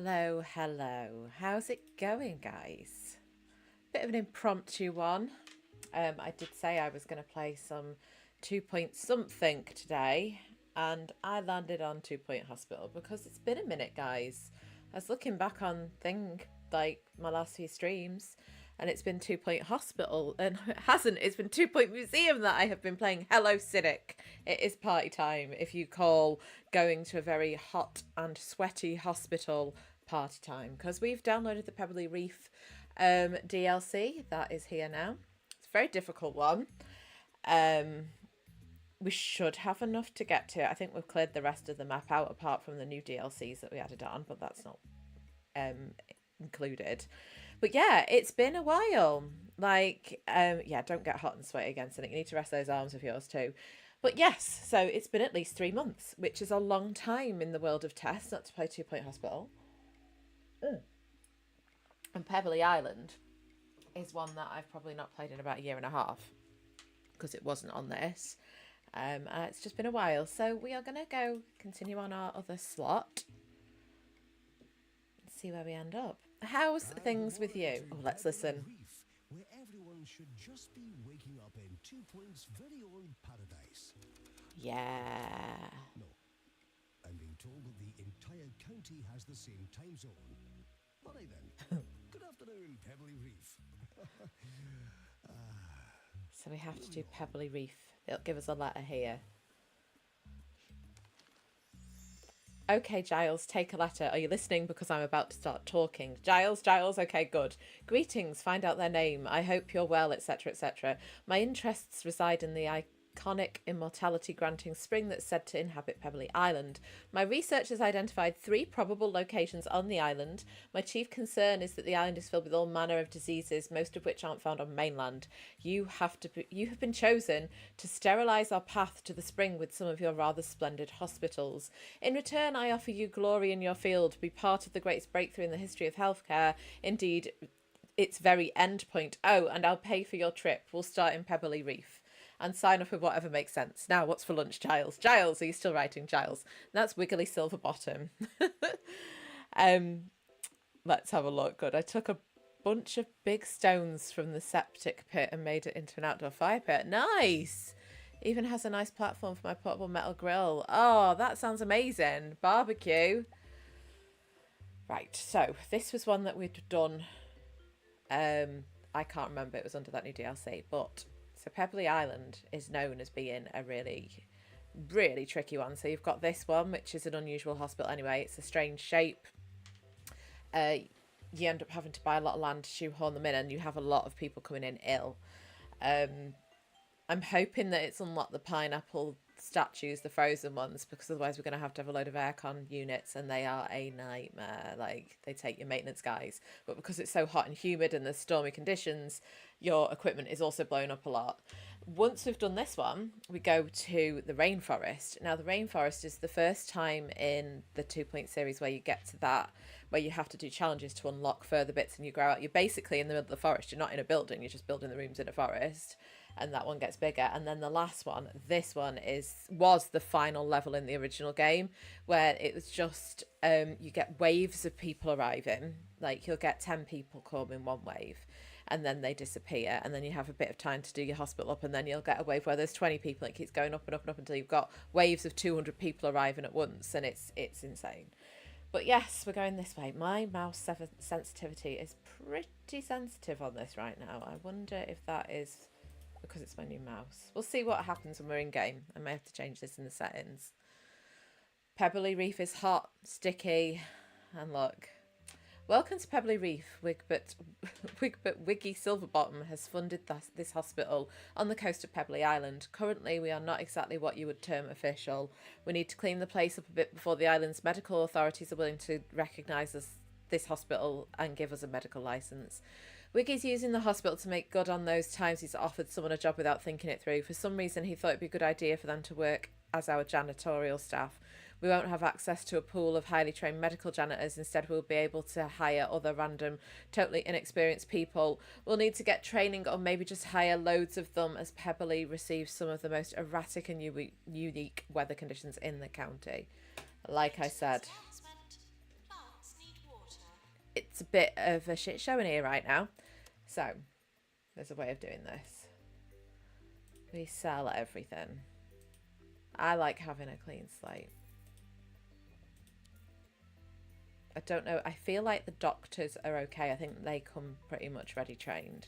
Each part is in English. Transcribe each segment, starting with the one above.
Hello, hello. How's it going, guys? Bit of an impromptu one. I did say I was going to play some 2 Point something today, and I landed on 2 Point Hospital because it's been a minute, guys. I was looking back on like my last few streams, and it's been 2 Point Hospital, and it hasn't. It's been 2 Point Museum that I have been playing. Hello, Cynic. It is party time if you call going to a very hot and sweaty hospital party time, because we've downloaded the Pebberly Reef DLC that is here now. It's a very difficult one. We should have enough to get to it. I think we've cleared the rest of the map out apart from the new DLCs that we added on, but that's not included. But yeah, it's been a while. Yeah, don't get hot and sweaty again, so you need to rest those arms of yours too. But yes, so it's been at least 3 months, which is a long time in the world of tests not to play 2 Point Hospital. And Pebberly Island is one that I've probably not played in about a year and a half because it wasn't on this. It's just been a while, so we are going to go continue on our other slot. See where we end up. How's things with you? Oh, let's listen. Where everyone should just be waking up in 2 Point's very own paradise. Yeah. No, I'm being told that the entire county has the same time zone. All right then. Good afternoon, Pebberly Reef. So we have to do Pebberly Reef. It'll give us a letter here. Okay, Giles, take a letter. Are you listening? Because I'm about to start talking. Giles, okay, good. Greetings, find out their name. I hope you're well, etc., etc. My interests reside in the iconic immortality-granting spring that's said to inhabit Pebberly Island. My research has identified 3 probable locations on the island. My chief concern is that the island is filled with all manner of diseases, most of which aren't found on mainland. You have been chosen to sterilise our path to the spring with some of your rather splendid hospitals. In return, I offer you glory in your field, be part of the greatest breakthrough in the history of healthcare. Indeed, its very end point. Oh, and I'll pay for your trip. We'll start in Pebberly Reef. And sign off with whatever makes sense. Now, what's for lunch, Giles? Giles, are you still writing, Giles? That's Wiggly Silverbottom. Let's have a look. Good. I took a bunch of big stones from the septic pit and made it into an outdoor fire pit. Nice! Even has a nice platform for my portable metal grill. Oh, that sounds amazing. Barbecue. Right, so this was one that we'd done. I can't remember. It was under that new DLC, but... So Pebberly Island is known as being a really, really tricky one. So you've got this one, which is an unusual hospital anyway. It's a strange shape. You end up having to buy a lot of land to shoehorn them in, and you have a lot of people coming in ill. I'm hoping that it's unlocked the pineapple statues, the frozen ones, because otherwise we're going to have a load of aircon units, and they are a nightmare. Like, they take your maintenance guys, but because it's so hot and humid and there's stormy conditions, your equipment is also blown up a lot. Once we've done this one, we go to the rainforest. Now, the rainforest is the first time in the 2 Point series where you get to that, where you have to do challenges to unlock further bits and you grow out. You're basically in the middle of the forest. You're not in a building, you're just building the rooms in a forest. And that one gets bigger. And then the last one, this one was the final level in the original game, where it was just you get waves of people arriving. Like, you'll get 10 people come in one wave, and then they disappear, and then you have a bit of time to do your hospital up, and then you'll get a wave where there's 20 people. It keeps going up and up and up until you've got waves of 200 people arriving at once, and it's insane. But yes, we're going this way. My mouse sensitivity is pretty sensitive on this right now. I wonder if that is because it's my new mouse. We'll see what happens when we're in game. I may have to change this in the settings. Pebberly Reef is hot, sticky, and look. Welcome to Pebberly Reef. Wigbert Wiggy Silverbottom has funded this hospital on the coast of Pebberly Island. Currently, we are not exactly what you would term official. We need to clean the place up a bit before the island's medical authorities are willing to recognise this hospital and give us a medical licence. Wiggy's using the hospital to make good on those times he's offered someone a job without thinking it through. For some reason, he thought it'd be a good idea for them to work as our janitorial staff. We won't have access to a pool of highly trained medical janitors. Instead, we'll be able to hire other random, totally inexperienced people. We'll need to get training or maybe just hire loads of them, as Pebberly receives some of the most erratic and unique weather conditions in the county. Like I said. it's a bit of a shit show in here right now. So there's a way of doing this. We sell everything. I like having a clean slate. I don't know. I feel like the doctors are okay. I think they come pretty much ready trained.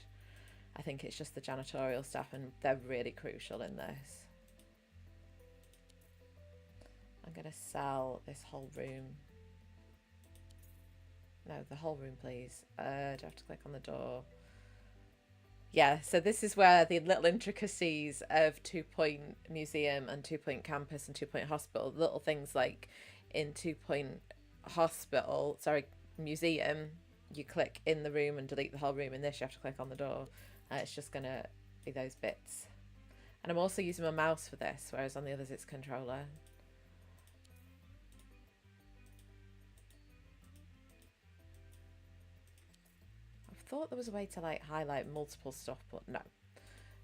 I think it's just the janitorial staff, and they're really crucial in this. I'm going to sell this whole room. No, the whole room, please. Do I have to click on the door? Yeah, so this is where the little intricacies of 2 Point Museum and 2 Point Campus and 2 Point Hospital, little things like in 2 Point Hospital, sorry, Museum, you click in the room and delete the whole room. In this, you have to click on the door. It's just going to be those bits. And I'm also using my mouse for this, whereas on the others it's controller. Thought there was a way to like highlight multiple stuff, but no,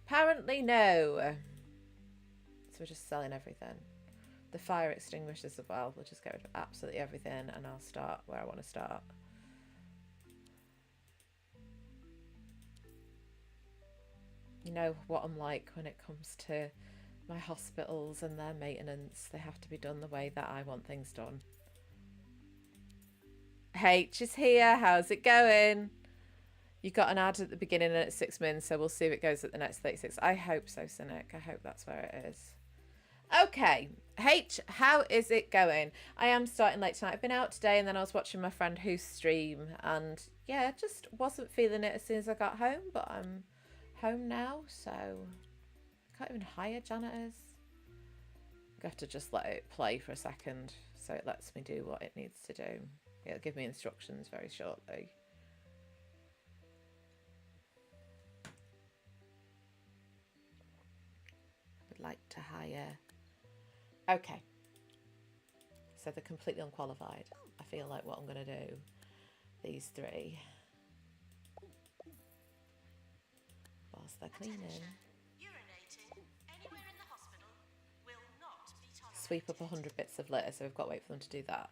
apparently no. So we're just selling everything. The fire extinguishers as well. We'll just get rid of absolutely everything, and I'll start where I want to start. You know what I'm like when it comes to my hospitals and their maintenance. They have to be done the way that I want things done. H is here. How's it going? You got an ad at the beginning and it's 6 min, so we'll see if it goes at the next 36. I hope so, Cynic. I hope that's where it is. Okay. H, how is it going? I am starting late tonight. I've been out today and then I was watching my friend who's stream, and yeah, just wasn't feeling it as soon as I got home, but I'm home now, so I can't even hire janitors. I have to just let it play for a second so it lets me do what it needs to do. It'll give me instructions very shortly. Like to hire. Okay, so they're completely unqualified. I feel like what I'm going to do, these three, whilst they're cleaning, sweep up 100 bits of litter, so we've got to wait for them to do that.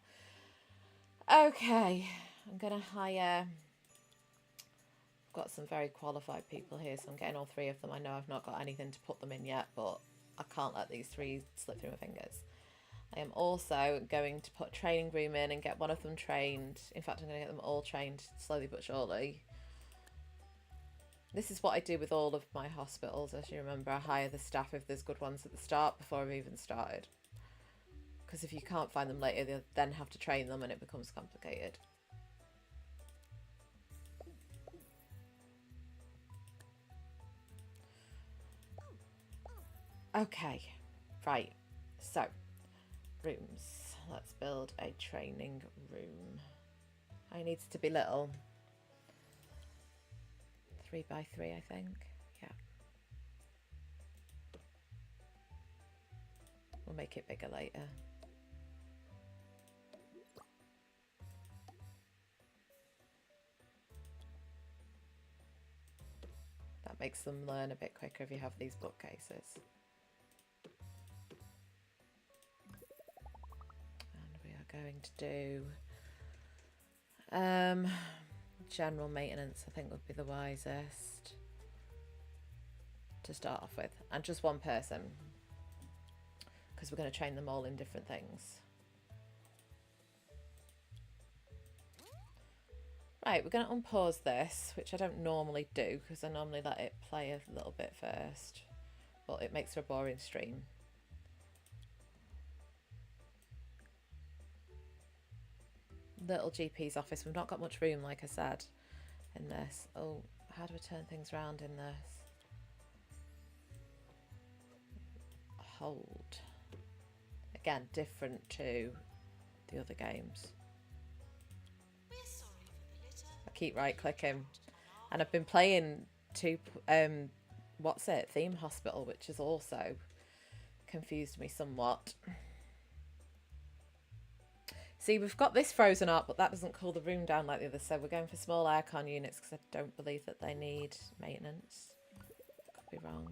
Okay, I'm going to hire, I've got some very qualified people here, so I'm getting all three of them. I know I've not got anything to put them in yet, but I can't let these three slip through my fingers. I am also going to put a training room in and get one of them trained. In fact, I'm going to get them all trained slowly but surely. This is what I do with all of my hospitals. As you remember, I hire the staff if there's good ones at the start before I've even started. Because if you can't find them later, they'll then have to train them and it becomes complicated. Okay, right, so rooms. Let's build a training room. It needs to be little. 3 by 3, I think. Yeah. We'll make it bigger later. That makes them learn a bit quicker if you have these bookcases. Going to do general maintenance, I think would be the wisest to start off with, and just one person because we're going to train them all in different things. Right, we're going to unpause this, which I don't normally do because I normally let it play a little bit first, but it makes for a boring stream. Little GP's office. We've not got much room, like I said, in this. Oh, how do I turn things around in this? Hold. Again, different to the other games. I keep right clicking, and I've been playing Theme Hospital, which has also confused me somewhat. See, we've got this frozen up, but that doesn't cool the room down like the other. So we're going for small aircon units because I don't believe that they need maintenance. Could be wrong.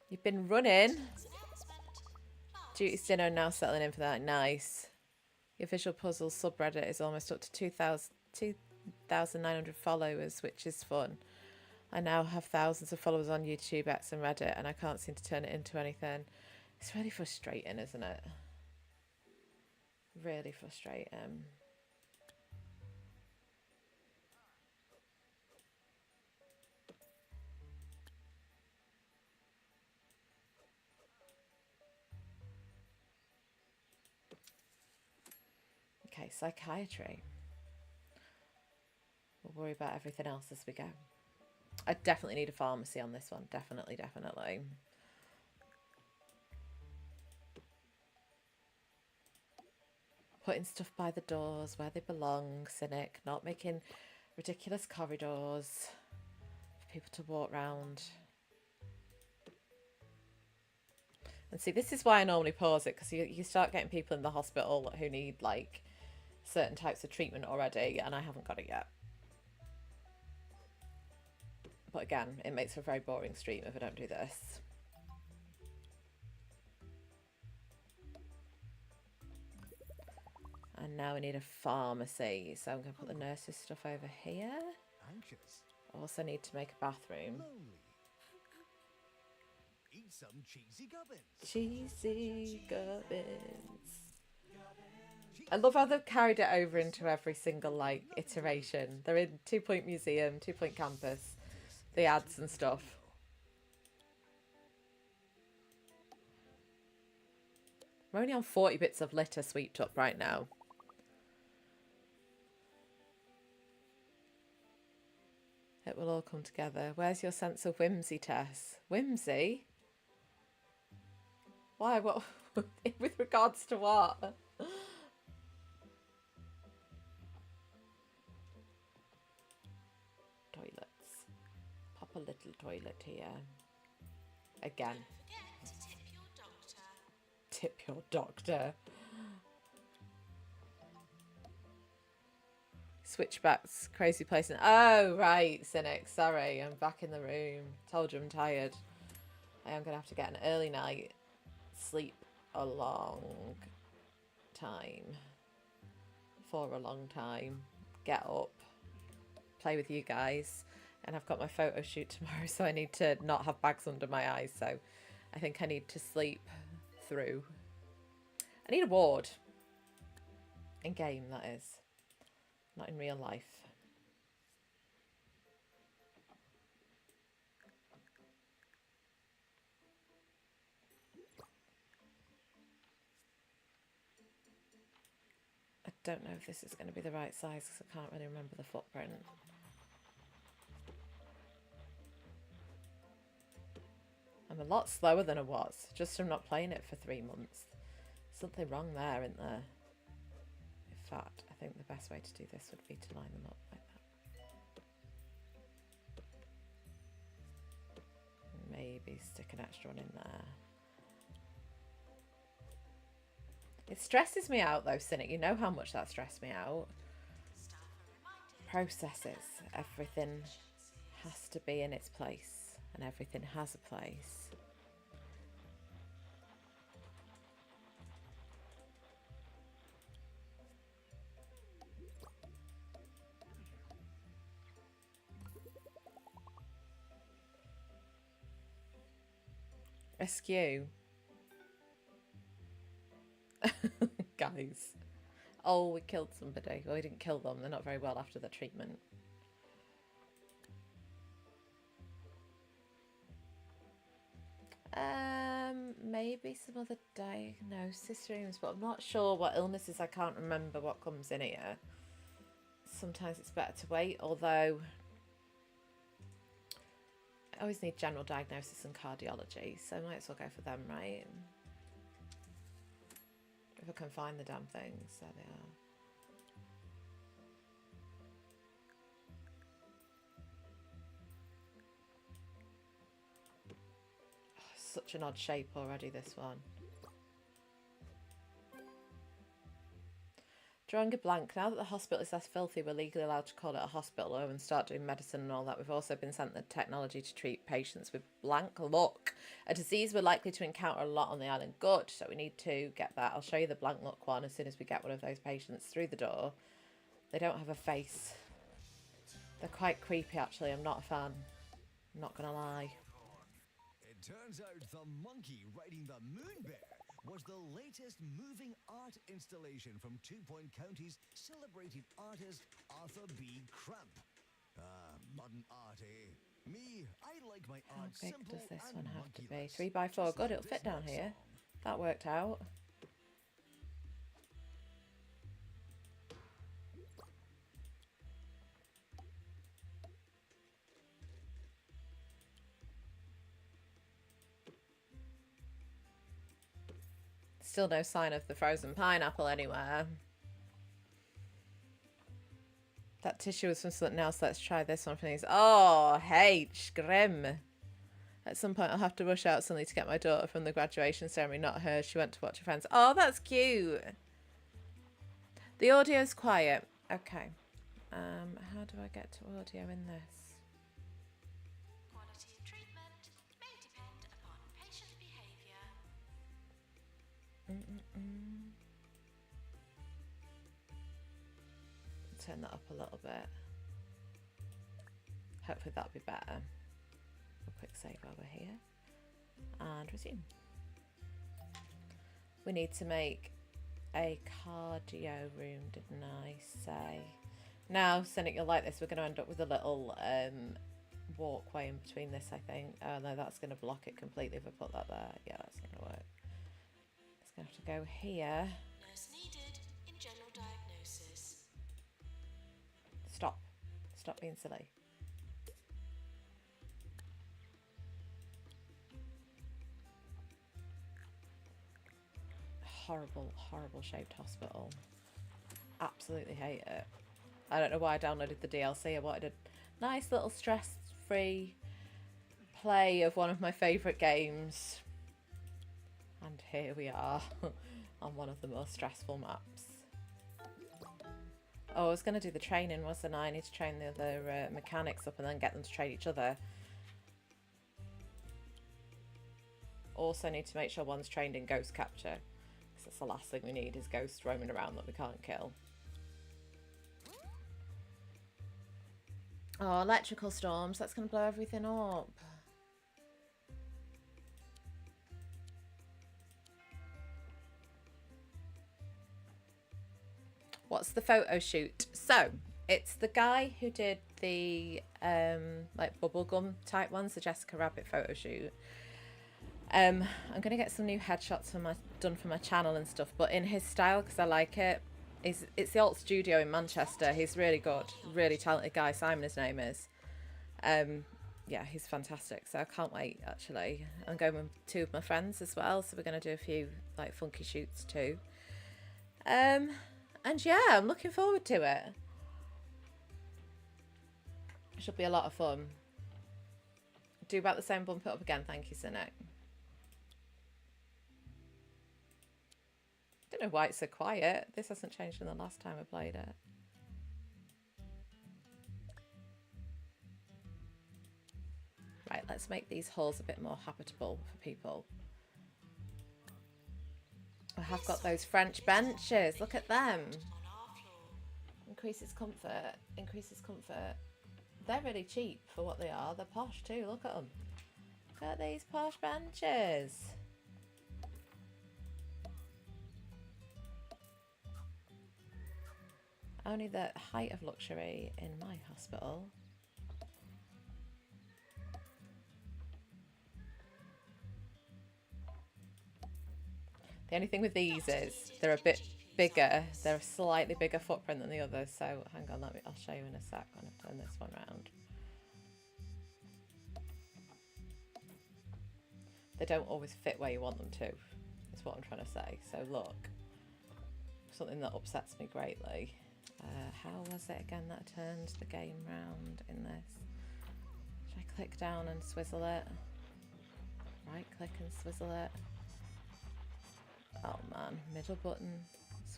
You've been running. Duty's dinner and now settling in for that. Nice. The official puzzle subreddit is almost up to 2,900 followers, which is fun. I now have thousands of followers on YouTube, X and Reddit, and I can't seem to turn it into anything. It's really frustrating, isn't it? Really frustrating. Okay, psychiatry. We'll worry about everything else as we go. I definitely need a pharmacy on this one. Definitely, definitely. Putting stuff by the doors where they belong, Cynic. Not making ridiculous corridors for people to walk round. And see, this is why I normally pause it, because you start getting people in the hospital who need, like, certain types of treatment already, and I haven't got it yet. But again, it makes for a very boring stream if I don't do this. And now we need a pharmacy, so I'm going to put the nurse's stuff over here. Anxious. Also need to make a bathroom. Lonely. Eat some cheesy gubbins. Cheesy gubbins. I love how they've carried it over into every single, like, iteration. They're in 2 Point Museum, 2 Point Campus, the ads and stuff. We're only on 40 bits of litter sweeped up right now. It will all come together. Where's your sense of whimsy, Tess? Whimsy? Why? What? With regards to what? Toilets. Pop a little toilet here. Again. Don't forget to tip your doctor. Tip your doctor. Switchbacks, crazy place. Oh, right, Cynic. Sorry, I'm back in the room. Told you I'm tired. I am going to have to get an early night. Sleep a long time. For a long time. Get up. Play with you guys. And I've got my photo shoot tomorrow, so I need to not have bags under my eyes. So I think I need to sleep through. I need a ward. In game, that is. Not in real life. I don't know if this is going to be the right size because I can't really remember the footprint. I'm a lot slower than I was, just from not playing it for 3 months. Something wrong there, isn't there? In fact, I think the best way to do this would be to line them up like that. Maybe stick an extra one in there. It stresses me out though, Cynic. You know how much that stressed me out. Processes. Everything has to be in its place. And everything has a place. Askew. Guys. Oh, we killed somebody. Well, we didn't kill them. They're not very well after the treatment. Maybe some other diagnosis rooms, but I'm not sure what illnesses. I can't remember what comes in here. Sometimes it's better to wait, although I always need general diagnosis and cardiology, so I might as well go for them, right? If I can find the damn things. There they are. Oh, such an odd shape already, this one. Drawing a blank. Now that the hospital is less filthy, we're legally allowed to call it a hospital and start doing medicine and all that. We've also been sent the technology to treat patients with blank look, a disease we're likely to encounter a lot on the island. Good, so we need to get that. I'll show you the blank look one as soon as we get one of those patients through the door. They don't have a face. They're quite creepy, actually. I'm not a fan. I'm not gonna lie. It turns out the monkey riding the moon bear was the latest moving art installation from 2 Point County's celebrated artist Arthur B. Cramp. Modern art, eh? Me, I like my How art big simple does this and one have to be? monkeyless. 3x4. Just Good, like it'll this fit down next here. song. That worked out. Still no sign of the frozen pineapple anywhere. That tissue was from something else. Let's try this one for these. Oh, H. Grim. At some point, I'll have to rush out suddenly to get my daughter from the graduation ceremony. Not her. She went to watch her friends. Oh, that's cute. The audio's quiet. Okay. How do I get to audio in this? Quality of treatment may depend upon patient behaviour. Turn that up a little bit. Hopefully that'll be better. A quick save over here. And resume. We need to make a cardio room, didn't I say? Now, Cynic, you'll like this. We're going to end up with a little walkway in between this, I think. Oh no, that's going to block it completely if I put that there. Yeah, that's not going to work. It's going to have to go here. Nurse needed in general diagnosis. Stop. Stop being silly. Horrible, horrible shaped hospital. Absolutely hate it. I don't know why I downloaded the DLC. I wanted a nice little stress-free play of one of my favourite games. And here we are on one of the most stressful maps. Oh, I was going to do the training, wasn't I? I need to train the other mechanics up and then get them to train each other. Also need to make sure one's trained in ghost capture. Because that's the last thing we need is ghosts roaming around that we can't kill. Oh, electrical storms. That's going to blow everything up. What's the photo shoot? So, it's the guy who did the like bubblegum type ones, the Jessica Rabbit photo shoot. I'm going to get some new headshots done for my channel and stuff, but in his style, because I like it. It's the Alt Studio in Manchester. He's really good, really talented guy. Simon, his name is. Yeah, he's fantastic. So I can't wait, actually. I'm going with 2 of my friends as well, so we're going to do a few like funky shoots too. And yeah, I'm looking forward to it. It should be a lot of fun. Do about the same, bump it up again. Thank you, Cynic. Don't know why it's so quiet. This hasn't changed from the last time I played it. Right, let's make these halls a bit more habitable for people. I have got those French benches. Look at them. Increases comfort. Increases comfort. They're really cheap for what they are. They're posh too. Look at them. Look at these posh benches. Only the height of luxury in my hospital. The only thing with these is they're a bit bigger. They're a slightly bigger footprint than the others. So hang on, I'll show you in a sec when I turn this one round. They don't always fit where you want them to, is what I'm trying to say. So look, something that upsets me greatly. How was it again that I turned the game round in this? Should I click down and swizzle it? Right click and swizzle it. Oh man, middle button,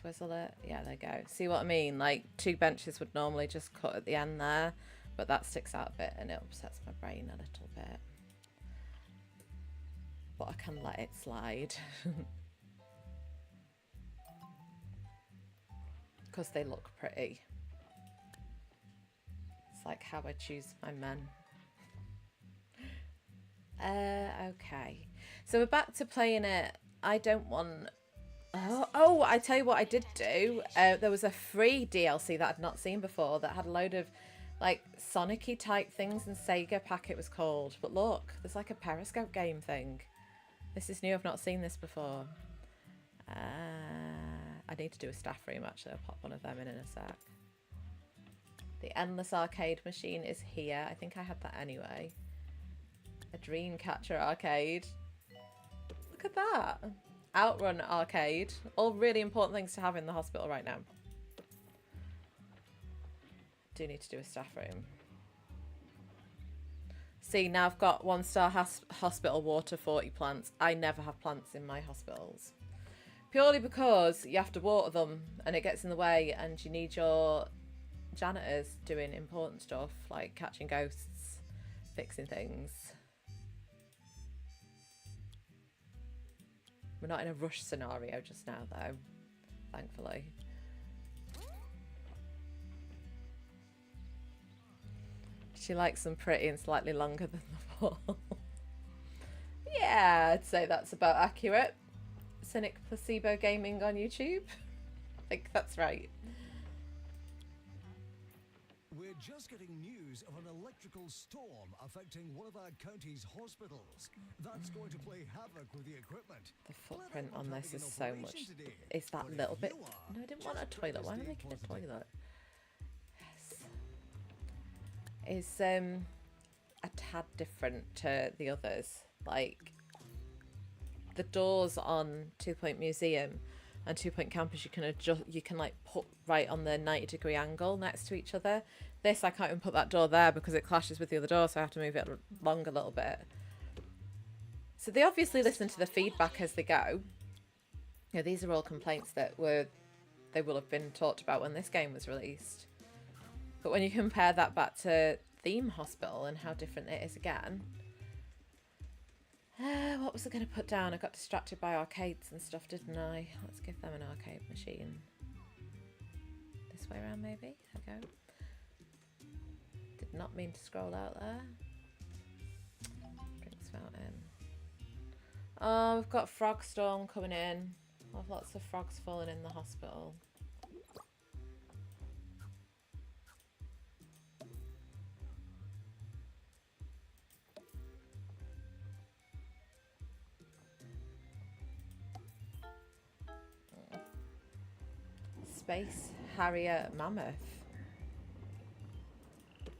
Swizzle it. Yeah, there you go. See what I mean? Like 2 benches would normally just cut at the end there, but that sticks out a bit and it upsets my brain a little bit. But I can let it slide. Because they look pretty. It's like how I choose my men. Okay. So we're back to playing it. I don't want... Oh, I tell you what I did do. There was a free DLC that I'd not seen before that had a load of like Sonic-y type things, and Sega Pack it was called. But look, there's like a Periscope game thing. This is new, I've not seen this before. I need to do a staff room actually, I'll pop one of them in a sec. The Endless Arcade machine is here. I think I had that anyway. A Dreamcatcher arcade. Look at that. Outrun arcade. All really important things to have in the hospital right now. Do need to do a staff room. See, now I've got 1-star hospital water 40 plants. I never have plants in my hospitals. Purely because you have to water them and it gets in the way, and you need your janitors doing important stuff like catching ghosts, fixing things. We're not in a rush scenario just now though, thankfully. She likes them pretty and slightly longer than the wall. Yeah, I'd say that's about accurate. Cynic Placebo Gaming on YouTube. I think that's right. We're just getting news of an electrical storm affecting one of our county's hospitals. That's going to play havoc with the equipment. The footprint on this is so much. Is that little bit... No, I didn't want a toilet. Why am I making a toilet? Yes. Is a tad different to the others. Like, the doors on 2 Point Museum and 2 Point Campus, you can adjust, you can like put right on the 90-degree angle next to each other. This, I can't even put that door there because it clashes with the other door, so I have to move it along a little bit. So they obviously listen to the feedback as they go. You know, these are all complaints that they will have been talked about when this game was released. But when you compare that back to Theme Hospital and how different it is again. What was I going to put down? I got distracted by arcades and stuff, didn't I? Let's give them an arcade machine. This way around, maybe? There we go. Did not mean to scroll out there. Drinks fountain. Oh, we've got Frog Storm coming in. I've lots of frogs falling in the hospital. Space Harrier Mammoth.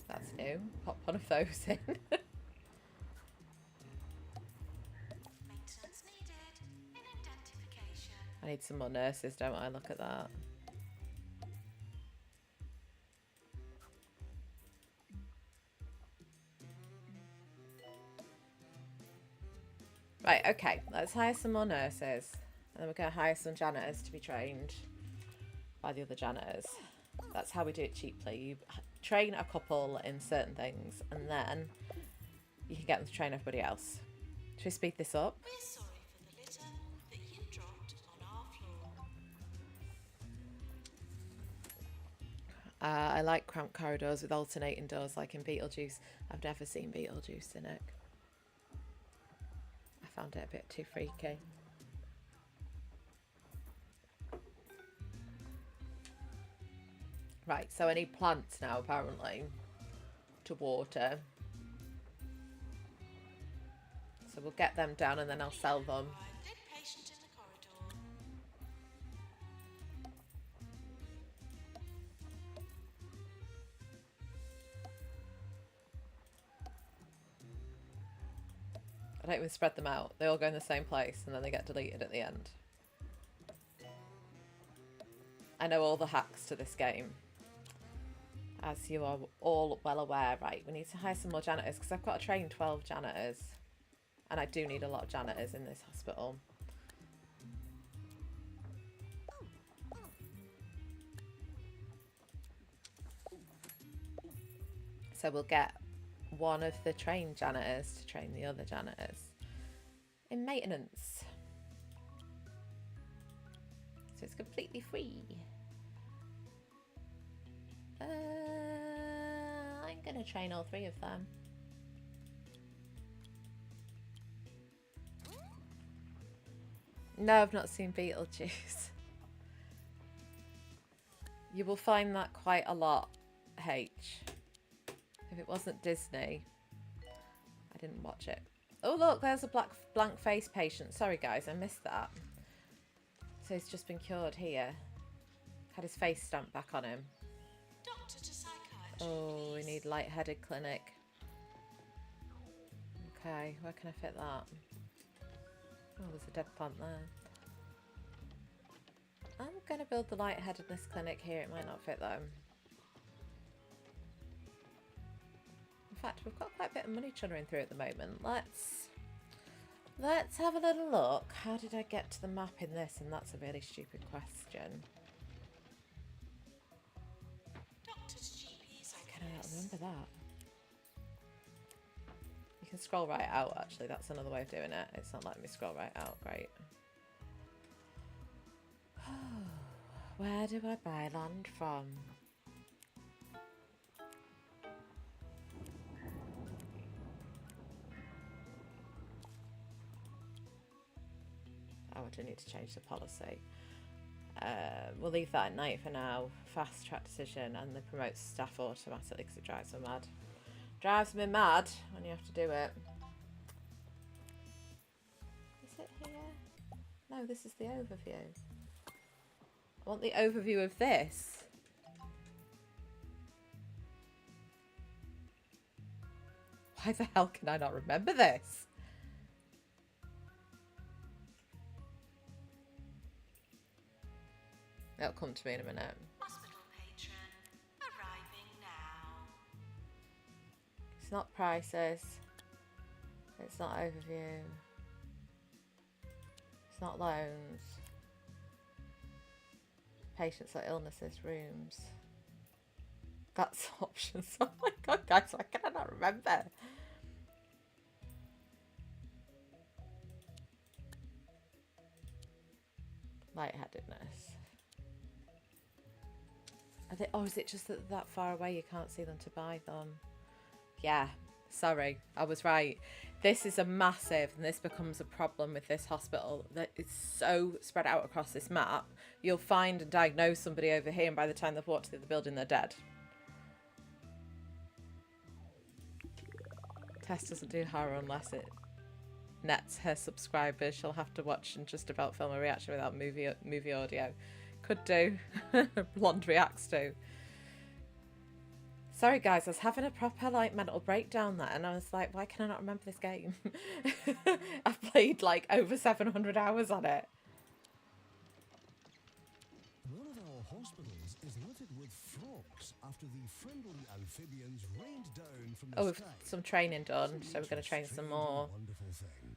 That's new. Pop one of those in. Maintenance needed. In identification. I need some more nurses, don't I? Look at that. Right, okay. Let's hire some more nurses. And then we're going to hire some janitors to be trained by the other janitors. That's how we do it cheaply. You train a couple in certain things and then you can get them to train everybody else. Should we speed this up? We're sorry for the litter that you dropped on our floor. I like cramped corridors with alternating doors like in Beetlejuice. I've never seen Beetlejuice in it. I found it a bit too freaky. Right, so I need plants now, apparently, to water. So we'll get them down and then I'll sell them. Right, dead patient in the corridor. I don't even spread them out. They all go in the same place and then they get deleted at the end. I know all the hacks to this game, as you are all well aware. Right, we need to hire some more janitors because I've got to train 12 janitors. And I do need a lot of janitors in this hospital. So we'll get one of the trained janitors to train the other janitors in maintenance. So it's completely free. I'm gonna train all 3 of them. No, I've not seen Beetlejuice. You will find that quite a lot, H. If it wasn't Disney, I didn't watch it. Oh look, there's a blank face patient. Sorry guys, I missed that. So he's just been cured here. Had his face stamped back on him. Doctor to psychiatry. Oh, we need light-headed clinic. Okay, where can I fit that? Oh, there's a dead plant there. I'm going to build the light-headedness clinic here. It might not fit though. In fact, we've got quite a bit of money chunnering through at the moment. Let's have a little look. How did I get to the map in this? And that's a really stupid question. Doctor's GP's I cannot remember that. You can scroll right out, actually. That's another way of doing it. It's not letting me scroll right out. Great. Where do I buy land from? Oh, I do need to change the policy. We'll leave that at night for now. Fast track decision, and they promote staff automatically because it drives me mad. Drives me mad when you have to do it. Is it here? No, this is the overview. I want the overview of this. Why the hell can I not remember this? It'll come to me in a minute. Hospital patron arriving now. It's not prices. It's not overview. It's not loans. Patients or illnesses, rooms. That's options. Oh my god, guys, why can I not remember? Lightheadedness. Are they, or is it just that far away you can't see them to buy them? Yeah, sorry, I was right. This is a massive, and this becomes a problem with this hospital, that it's so spread out across this map. You'll find and diagnose somebody over here, and by the time they've walked through the building, they're dead. Tess doesn't do horror unless it nets her subscribers. She'll have to watch and just about film a reaction without movie audio. Could do. Blonde reacts to. Sorry guys, I was having a proper like mental breakdown there, and I was like, why can I not remember this game? I've played like over 700 hours on it. One of our hospitals is littered with frogs after the friendly amphibians rained down from the Oh, we've sky. some training done, so we're going to train some more. Wonderful thing.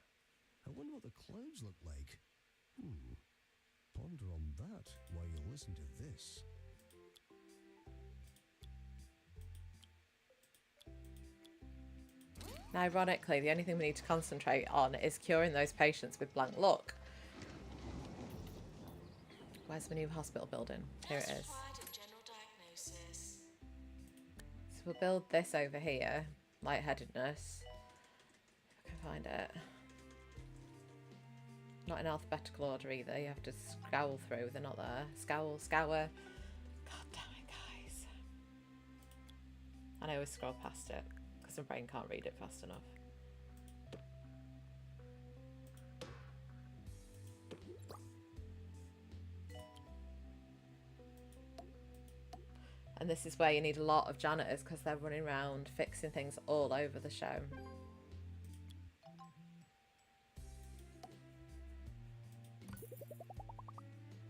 I wonder what the clouds look like. Ponder on that while you listen to this. Now, ironically, the only thing we need to concentrate on is curing those patients with blank look. Where's the new hospital building? Here it is. Required in general diagnosis. So we'll build this over here. Lightheadedness. If I can find it. Not in alphabetical order either. You have to scowl through. They're not there. Scowl, scour. God damn it, guys. And I always scroll past it because my brain can't read it fast enough. And this is where you need a lot of janitors because they're running around fixing things all over the show.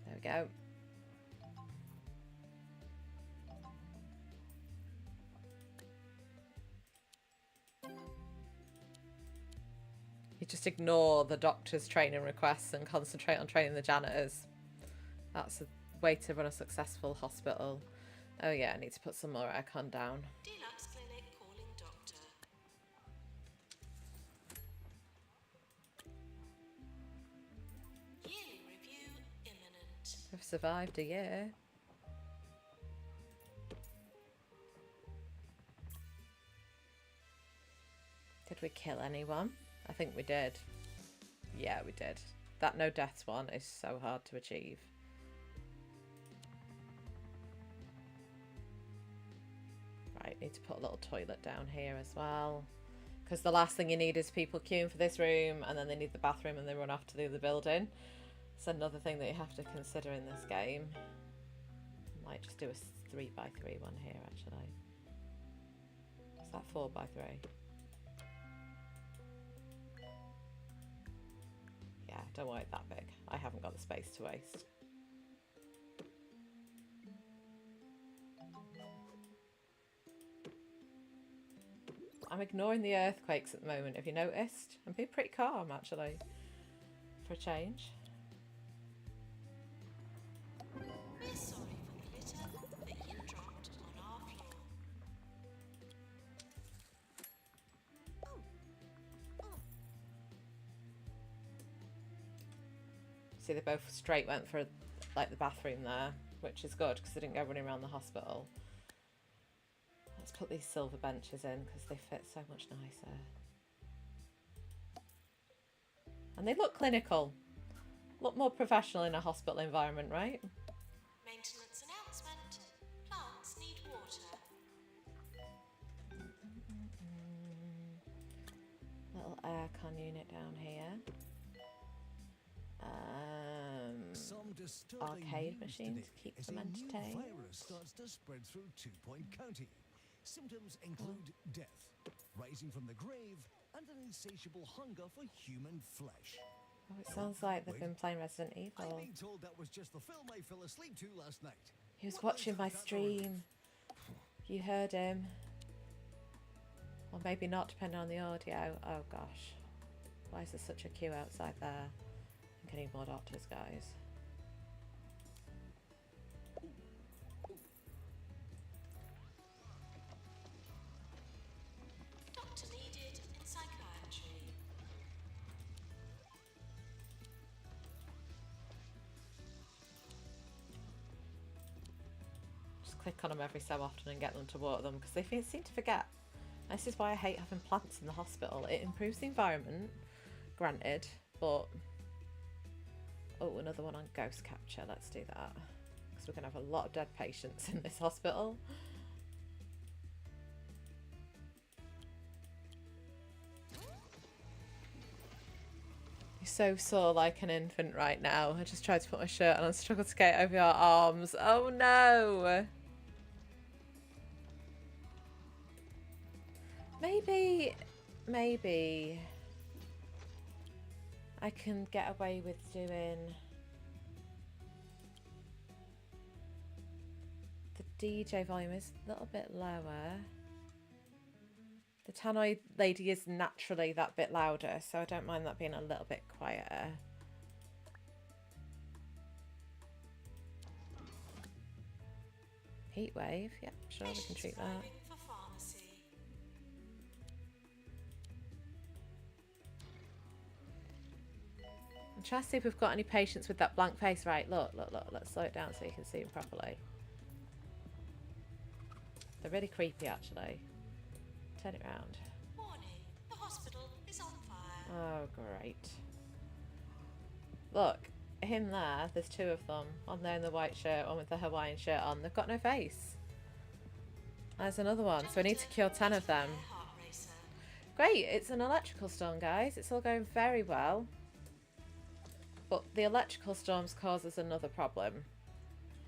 There we go. You just ignore the doctor's training requests and concentrate on training the janitors. That's a way to run a successful hospital. Oh yeah, I need to put some more aircon down. Deluxe clinic calling I've survived a year. Did we kill anyone? I think we did. Yeah, we did. That no deaths one is so hard to achieve. Right, need to put a little toilet down here as well. Because the last thing you need is people queuing for this room and then they need the bathroom and they run off to the other building. It's another thing that you have to consider in this game. I might just do a 3x3 one here actually. Is that 4x3? Yeah, don't want it that big. I haven't got the space to waste. I'm ignoring the earthquakes at the moment, have you noticed? I'm being pretty calm actually, for a change. We're sorry for the litter that you dropped on our floor. See, they both straight went for like the bathroom there, which is good because they didn't go running around the hospital. Let's put these silver benches in because they fit so much nicer. And they look clinical. Look more professional in a hospital environment, right? Maintenance announcement. Plants need water. Little aircon unit down here. Some disturbing Arcade news machines, today keep as them a new entertained. virus starts to spread through 2 Point County. Symptoms include death, rising from the grave, and an insatiable hunger for human flesh. Oh, it sounds like they've been playing Resident Evil. I'm being told that was just the film I fell asleep to last night. He was What watching else my have you got around? stream. You heard him. Or maybe not, depending on the audio. Oh gosh. Why is there such a queue outside there? I think I need more doctors, guys. Doctor needed in psychiatry. Just click on them every so often and get them to water them because they seem to forget. This is why I hate having plants in the hospital. It improves the environment, granted, but... Oh, another one on ghost capture. Let's do that. Because we're going to have a lot of dead patients in this hospital. You're so sore like an infant right now. I just tried to put my shirt on and struggled to get over your arms. Oh no! Maybe I can get away with doing the DJ volume is a little bit lower. The tannoy lady is naturally that bit louder, so I don't mind that being a little bit quieter. Heatwave, yep, sure, we can Patients treat that. arriving for pharmacy. I'm trying to see if we've got any patients with that blank face. Right, look, let's slow it down so you can see them properly. They're really creepy, actually. Turn it round. Warning, the hospital is on fire. Oh, great. Look, him there, there's two of them. One there in the white shirt, one with the Hawaiian shirt on. They've got no face. There's another one, so I need to kill 10 of them. Heart racer. Great, it's an electrical storm, guys. It's all going very well. But the electrical storms causes another problem.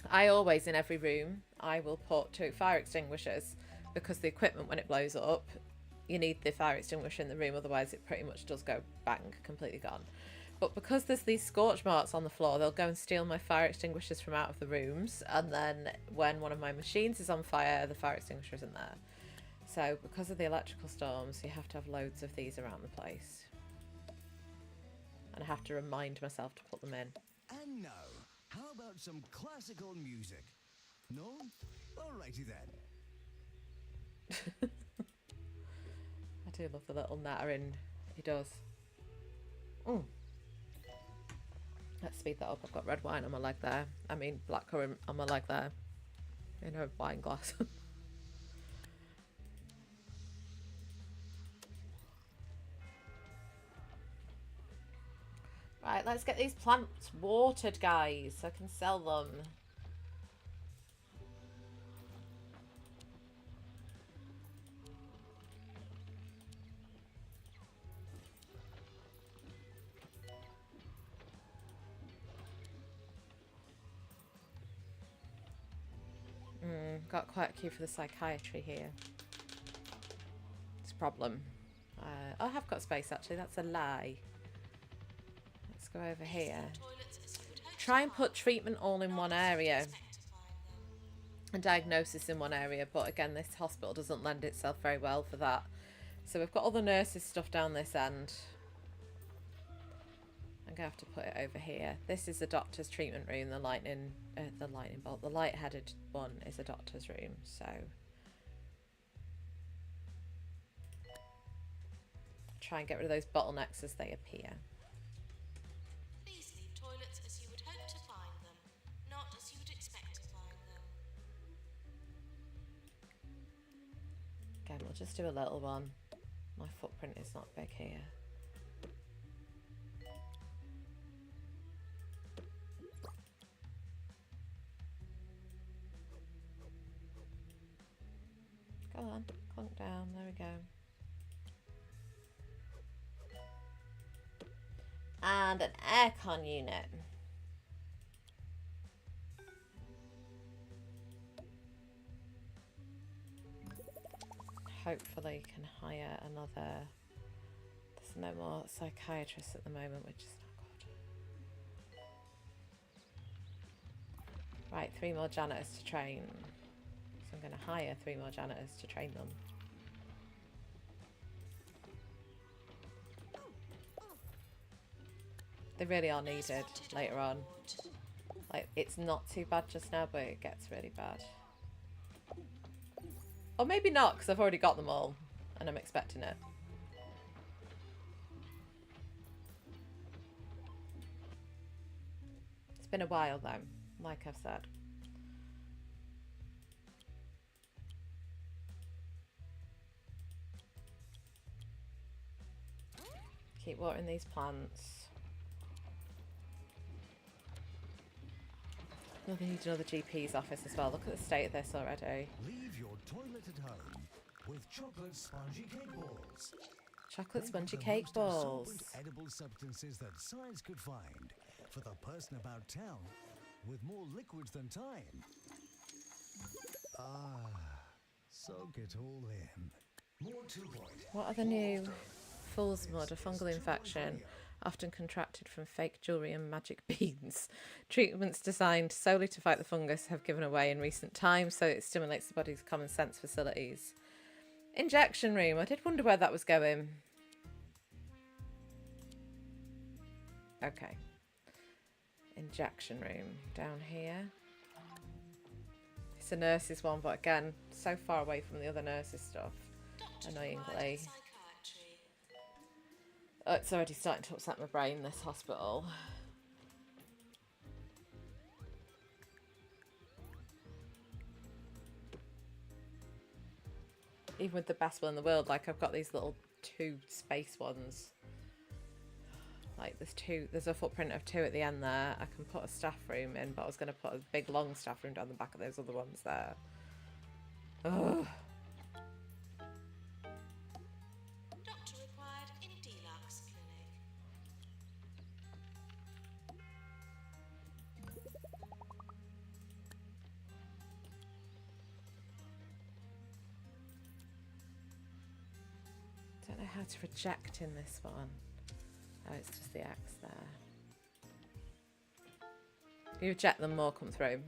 I always, in every room, I will put 2 fire extinguishers because the equipment, when it blows up, you need the fire extinguisher in the room, otherwise it pretty much does go bang, completely gone. But because there's these scorch marks on the floor, they'll go and steal my fire extinguishers from out of the rooms, and then when one of my machines is on fire, the fire extinguisher isn't there. So because of the electrical storms, you have to have loads of these around the place. And I have to remind myself to put them in. And now, how about some classical music? No? Alrighty then. I do love the little nattering he does. Let's speed that up. I've got red wine on my leg there. I mean, blackcurrant on my leg there. In a wine glass. Right, let's get these plants watered, guys, so I can sell them. Got quite a queue for the psychiatry here. It's a problem. I have got space, actually. That's a lie. Let's go over here. Try and put treatment all in one area. And diagnosis in one area. But again, this hospital doesn't lend itself very well for that. So we've got all the nurses stuff down this end. I'm going to have to put it over here. This is the doctor's treatment room. The lightning bolt. The light-headed one is a doctor's room. So try and get rid of those bottlenecks as they appear. Please leave toilets as you would hope to find them, not as you would expect to find them. Again, we'll just do a little one. My footprint is not big here. Go on, clunk down, there we go. And an aircon unit. Hopefully can hire another. There's no more psychiatrists at the moment, which is not good. Right, 3 more janitors to train. So I'm going to hire 3 more janitors to train them. They really are needed later on. Like, it's not too bad just now, but it gets really bad. Or maybe not, because I've already got them all, and I'm expecting it. It's been a while, though, like I've said. Keep watering these plants. Oh, they need another GP's office as well. Look at the state of this already. Leave your toilet at home with chocolate spongy cake balls. Chocolate They've spongy got the cake most balls. absorbent edible substances that science could find for the person about town with more liquids than time. Soak it all in. More 2-point. What are the new fool's mud? A fungal infection, often contracted from fake jewellery and magic beans. Treatments designed solely to fight the fungus have given away in recent times, so it stimulates the body's common sense facilities. Injection room. I did wonder where that was going. Okay. Injection room down here. It's a nurse's one, but again, so far away from the other nurses' stuff. Annoyingly. Oh, it's already starting to upset my brain, this hospital. Even with the best one in the world, like I've got these little 2 space ones. Like there's a footprint of 2 at the end there. I can put a staff room in, but I was going to put a big long staff room down the back of those other ones there. Ugh. Doctor required in Deluxe Clinic. Don't know how to reject in this one. Oh, it's just the X there. If you reject them, more come through.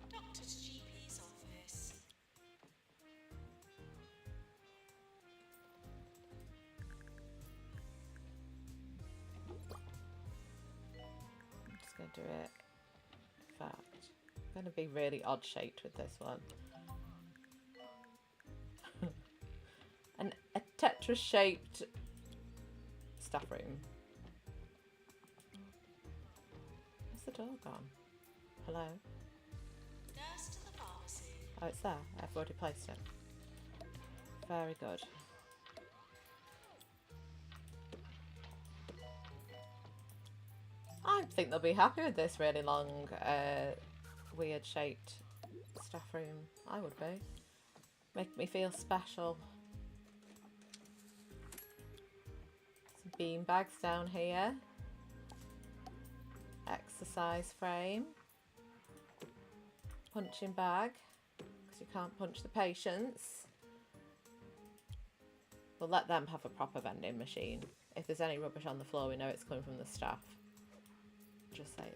Doctor's GP's office. I'm just going to do it. In fact, I'm going to be really odd shaped with this one. A Tetris shaped staff room. Where's the door gone? Hello? Nurse to the pharmacy. Oh, it's there. I've already placed it. Very good. I think they'll be happy with this really long, weird shaped staff room. I would be. Make me feel special. Some bean bags down here. Exercise frame. Punching bag, because you can't punch the patients. We'll let them have a proper vending machine. If there's any rubbish on the floor, we know it's coming from the staff. Just saying.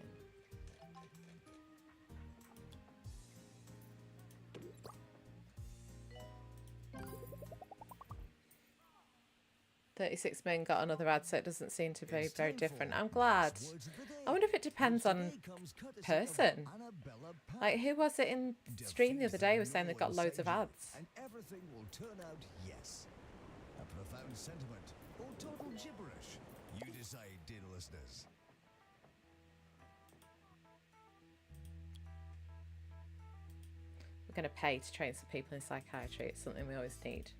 $36 million got another ad, so it doesn't seem to be very different. I'm glad. I wonder if it depends on person. Like, who was it in stream the other day who was saying they've got loads of ads? And everything will turn out yes. A profound sentiment or total gibberish. You decide, dear listeners. We're going to pay to train some people in psychiatry. It's something we always need.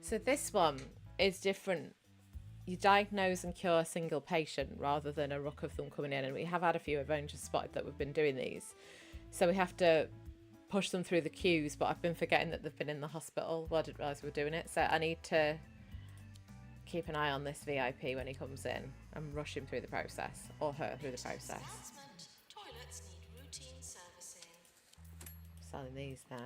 So this one is different. You diagnose and cure a single patient rather than a ruck of them coming in. And we have had a few. I've only just spotted that we've been doing these. So we have to push them through the queues, but I've been forgetting that they've been in the hospital. Well, I didn't realise we were doing it. So I need to keep an eye on this VIP when he comes in and rush him through the process, or her through the process. Announcement. Toilets need routine servicing. Selling these now.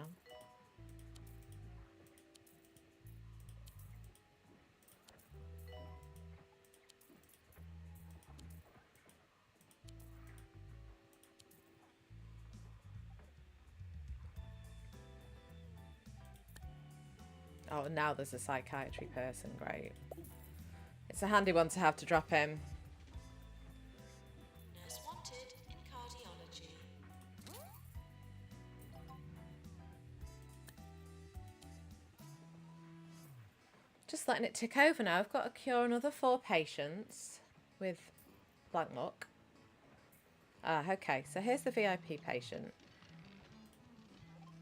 Oh, now there's a psychiatry person. Great. It's a handy one to have to drop in. Nurse wanted in cardiology. Just letting it tick over now. I've got to cure another 4 patients with blank luck. Ah, okay. So here's the VIP patient.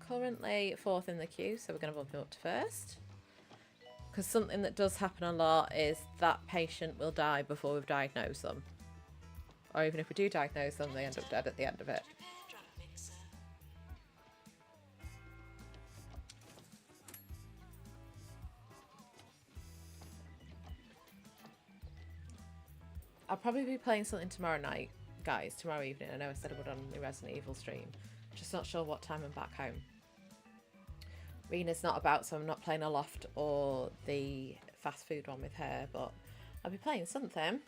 Currently 4th in the queue, so we're going to bump him up to 1st. Because something that does happen a lot is that patient will die before we've diagnosed them. Or even if we do diagnose them, they end up dead at the end of it. Prepare drug mixer. I'll probably be playing something tomorrow night, guys, tomorrow evening. I know I said I would on the Resident Evil stream. Just not sure what time I'm back home. Rena's not about, so I'm not playing Aloft or the fast food one with her, but I'll be playing something.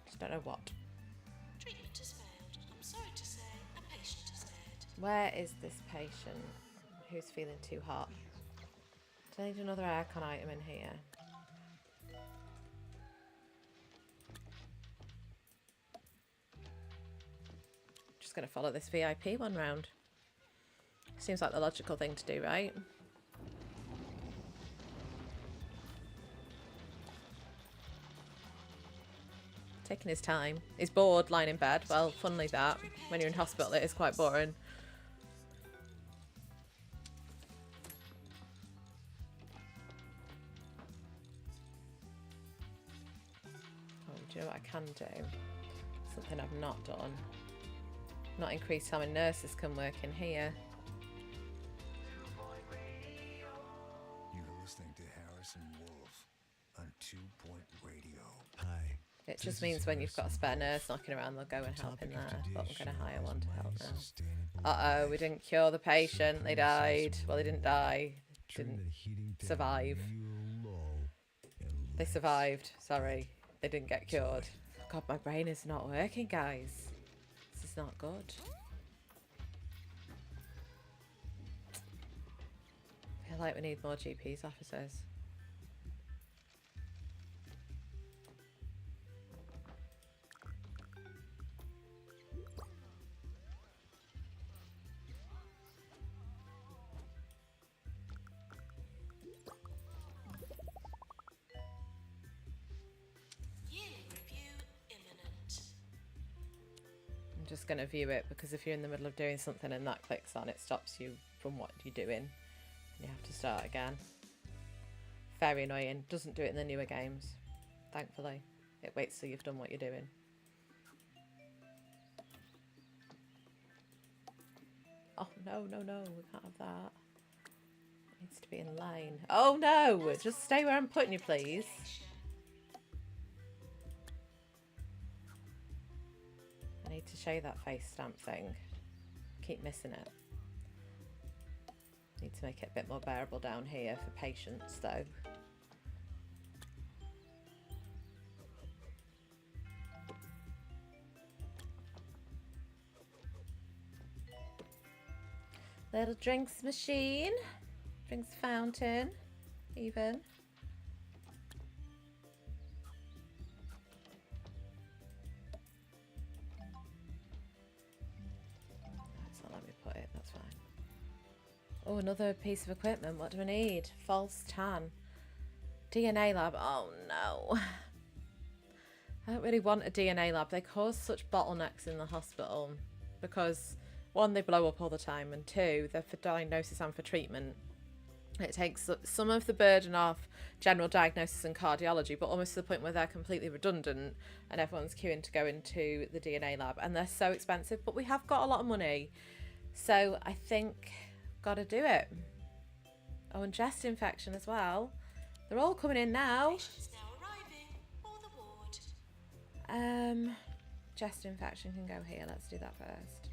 Just don't know what. Treatment has failed. I'm sorry to say, a patient is dead. Where is this patient who's feeling too hot? Do I need another aircon item in here? Just going to follow this VIP one round. Seems like the logical thing to do, right? Taking his time. He's bored lying in bed. Well, funnily that. When you're in hospital, it is quite boring. Oh, do you know what I can do? Something I've not done. Not increase how many nurses can work in here. You're listening to Harrison Wolf on 2 Point Radio. Hi. It just means when you've got a spare nurse knocking around, they'll go and help in there. But I'm going to hire one to help now. Uh-oh, we didn't cure the patient. They died. Well, they didn't die. Didn't survive. They survived. Sorry. They didn't get cured. God, my brain is not working, guys. This is not good. I feel like we need more GPs officers. going to view it, because if you're in the middle of doing something and that clicks on, it stops you from what you're doing. And you have to start again. Very annoying. Doesn't do it in the newer games, thankfully. It waits till you've done what you're doing. Oh, no, no, no. We can't have that. It needs to be in line. Oh, no. Just stay where I'm putting you, please. I need to show you that face stamp thing. Keep missing it. Need to make it a bit more bearable down here for patients, though. Little drinks machine. Drinks fountain, even. That's not let me put it, that's fine. Oh, another piece of equipment. What do we need? False tan. DNA lab. Oh no. I don't really want a DNA lab. They cause such bottlenecks in the hospital because, one, they blow up all the time, and two, they're for diagnosis and for treatment. It takes some of the burden off general diagnosis and cardiology, but almost to the point where they're completely redundant and everyone's queuing to go into the DNA lab, and they're so expensive, but we have got a lot of money. So I think gotta do it. Oh, and chest infection as well. They're all coming in now. Patients now arriving for the ward. Chest infection can go here. Let's do that first.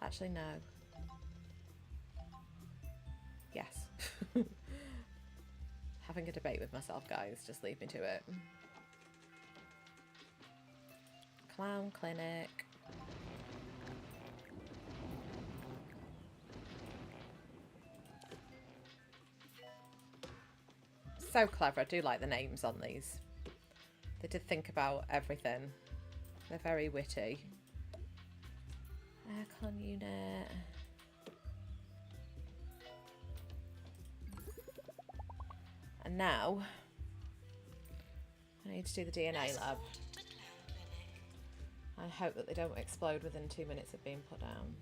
Actually, no. Yes. Having a debate with myself, guys. Just leave me to it. Clown clinic. So clever. I do like the names on these. They did think about everything. They're very witty. Aircon unit. And now I need to do the DNA lab. I hope that they don't explode within 2 minutes of being put down.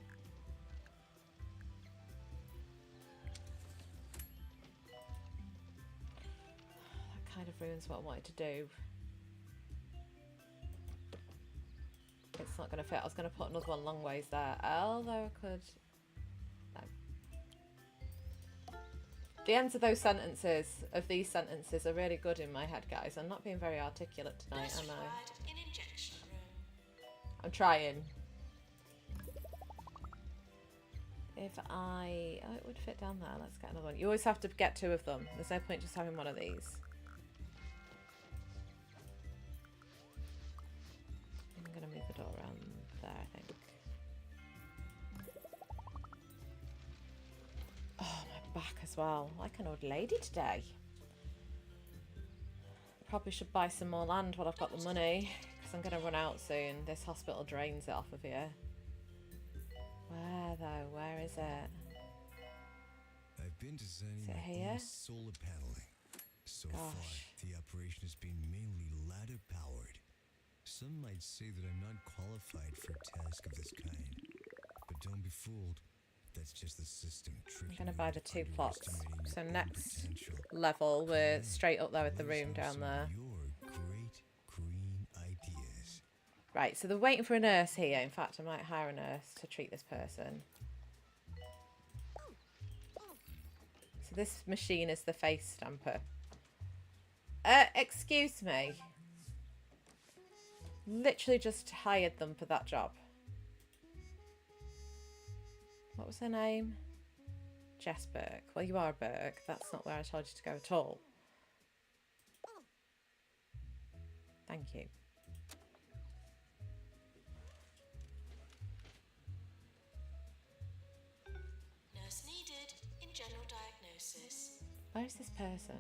That kind of ruins what I wanted to do. It's not going to fit. I was going to put another one long ways there. Although I could... No. The ends of those sentences, of these sentences, are really good in my head, guys. I'm not being very articulate tonight, am I? In injection room. I'm trying. If I... Oh, it would fit down there. Let's get another one. You always have to get two of them. There's no point just having one of these. I'm going to move the door around there, I think. Oh, my back as well. Like an old lady today. Probably should buy some more land while I've got the money, because I'm going to run out soon. This hospital drains it off of here. Where, though? Where is it? I've been designing Is it my here? own solar paneling. So far, Gosh. the operation has been mainly ladder powered. Some might say that I'm not qualified for a task of this kind. But don't be fooled. That's just the system tricking I'm going to you buy into the 2 plots. underestimating your So own next potential. level, we're Come on, straight up there with the let us room know down some there. of your great green ideas. Right, so they're waiting for a nurse here. In fact, I might hire a nurse to treat this person. So this machine is the face stamper. Excuse me. Literally just hired them for that job. What was her name? Jess Burke. Well, you are Burke. That's not where I told you to go at all. Thank you. Nurse needed in general diagnosis. Where is this person?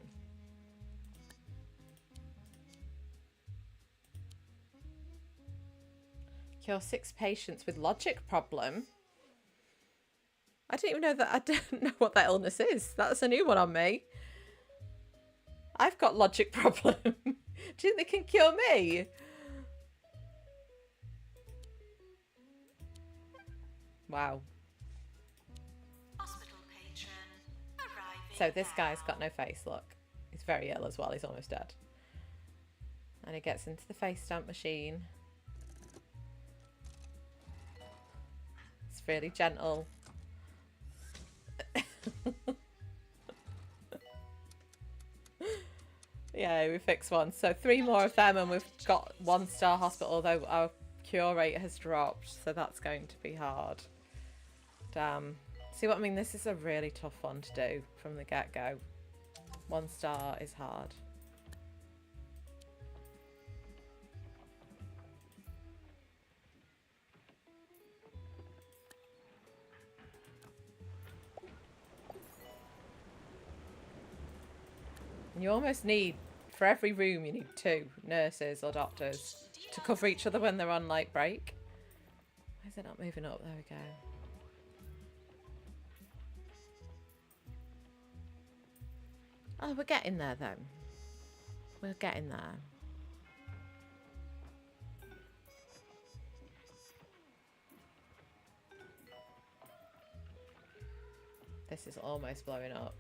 Cure 6 patients with logic problem. I didn't even know that. I don't know what that illness is. That's a new one on me. I've got logic problem. Do you think they can cure me? Wow. Hospital patron arriving. So this now. guy's got no face, look. He's very ill as well, he's almost dead. And he gets into the face stamp machine. It's really gentle. Yeah, we fixed one. So 3 more of them and we've got 1-star hospital, although our cure rate has dropped. So that's going to be hard. Damn. See what I mean? This is a really tough one to do from the get-go. 1 star is hard. You almost need, for every room, you need 2 nurses or doctors to cover each other when they're on like break. Why is it not moving up? There we go. Oh, we're getting there though. We're getting there. This is almost blowing up.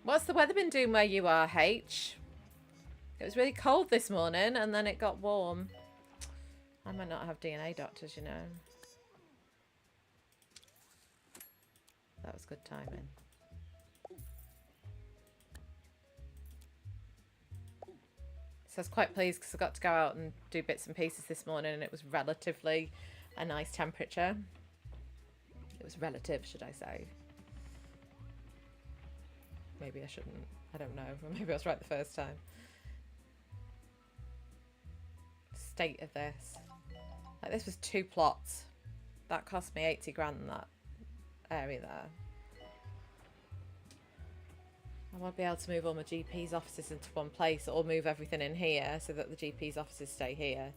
What's the weather been doing where you are, H? It was really cold this morning and then it got warm. I might not have DNA doctors, you know. That was good timing. So I was quite pleased because I got to go out and do bits and pieces this morning and it was relatively a nice temperature. It was relative, should I say. Maybe I shouldn't. I don't know. Maybe I was right the first time. State of this. Like, this was 2 plots. That cost me 80 grand in that area there. I want to be able to move all my GP's offices into one place or move everything in here so that the GP's offices stay here.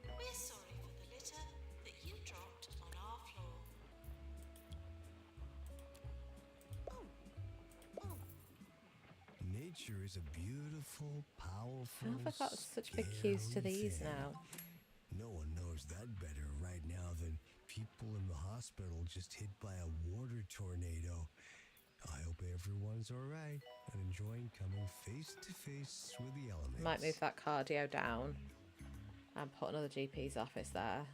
We're sorry for the litter that you dropped on our floor. Nature is a beautiful, powerful. How have I got such big queues to scary these thing. now? No one knows that better right now than people in the hospital just hit by a water tornado. I hope everyone's all right and enjoying coming face to face with the elements. Might move that cardio down and put another GP's office there.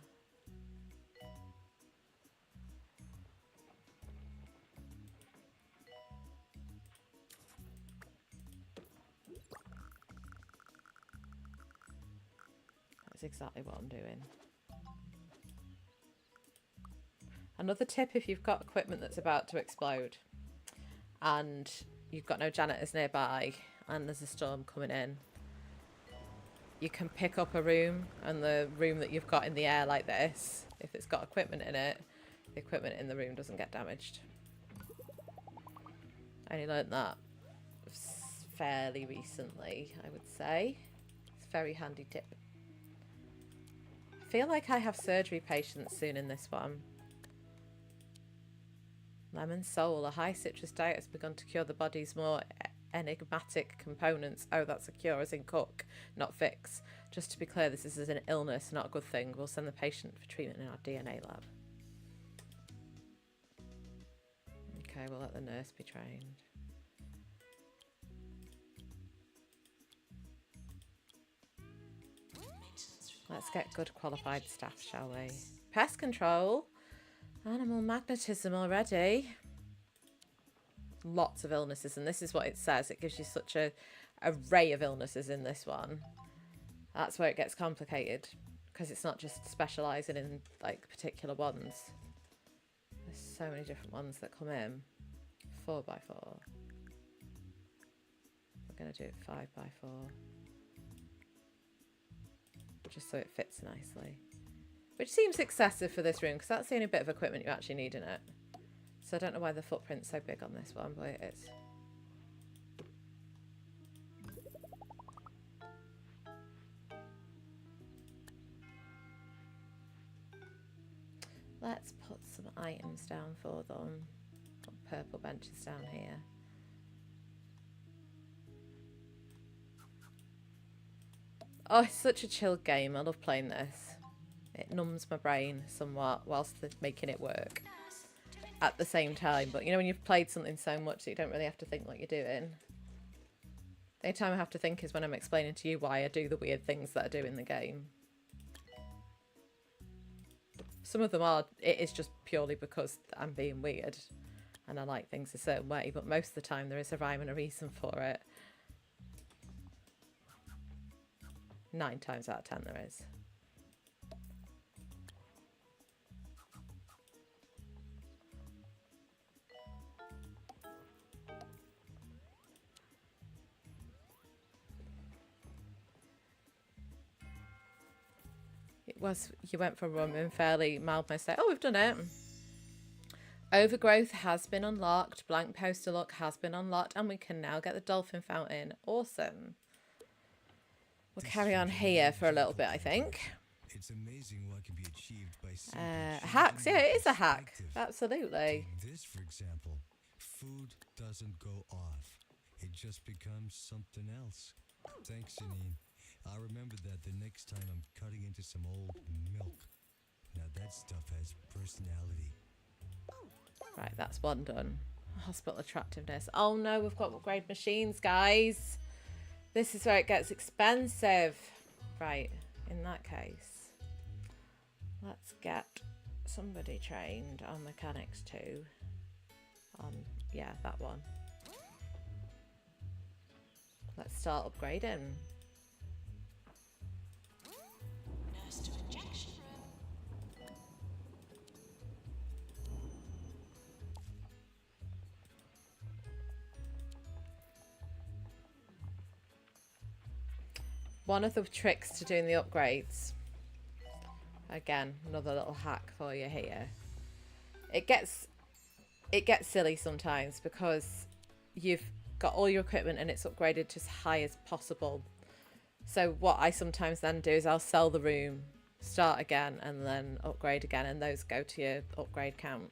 That's exactly what I'm doing. Another tip if you've got equipment that's about to explode and you've got no janitors nearby and there's a storm coming in, you can pick up a room, and the room that you've got in the air like this, if it's got equipment in it, the equipment in the room doesn't get damaged. I only learnt that fairly recently, I would say. It's a very handy tip. I feel like I have surgery patients soon in this one. Lemon Soul, a high citrus diet has begun to cure the body's more enigmatic components. Oh, that's a cure as in cook, not fix. Just to be clear, this is an illness, not a good thing. We'll send the patient for treatment in our DNA lab. Okay, we'll let the nurse be trained. Let's get good qualified staff, shall we? Pest control. Animal magnetism already. Lots of illnesses, and this is what it says. It gives you such a array of illnesses in this one. That's where it gets complicated, because it's not just specialising in like particular ones. There's so many different ones that come in. 4x4. We're going to do it 5x4. Just so it fits nicely. Which seems excessive for this room, because that's the only bit of equipment you actually need in it. So I don't know why the footprint's so big on this one, but it is. Let's put some some items down for them. Got purple benches down here. Oh, it's such a chill game. I love playing this. It numbs my brain somewhat whilst making it work at the same time. But you know when you've played something so much that you don't really have to think what you're doing. The only time I have to think is when I'm explaining to you why I do the weird things that I do in the game. Some of them it is just purely because I'm being weird and I like things a certain way, but most of the time there is a rhyme and a reason for it. 9 times out of 10 there is. You went for a run in fairly mild mistake. Oh, we've done it. Overgrowth has been unlocked. Blank poster look has been unlocked. And we can now get the dolphin fountain. Awesome. We'll carry on here for a little bit, I think. It's amazing what can be achieved by hacks. Yeah, it is a hack. Absolutely. This, for example, food doesn't go off. It just becomes something else. Thanks, Janine. I'll remember that the next time I'm cutting into some old milk. Now that stuff has personality. Right, that's one done. Hospital attractiveness. Oh no, we've got upgrade machines, guys. This is where it gets expensive. Right, in that case, let's get somebody trained on mechanics too. Yeah, that one. Let's start upgrading. Nurse to injection room. One of the tricks to doing the upgrades, again, another little hack for you here. It gets silly sometimes because you've got all your equipment and it's upgraded to as high as possible. So what I sometimes then do is I'll sell the room, start again, and then upgrade again, and those go to your upgrade count.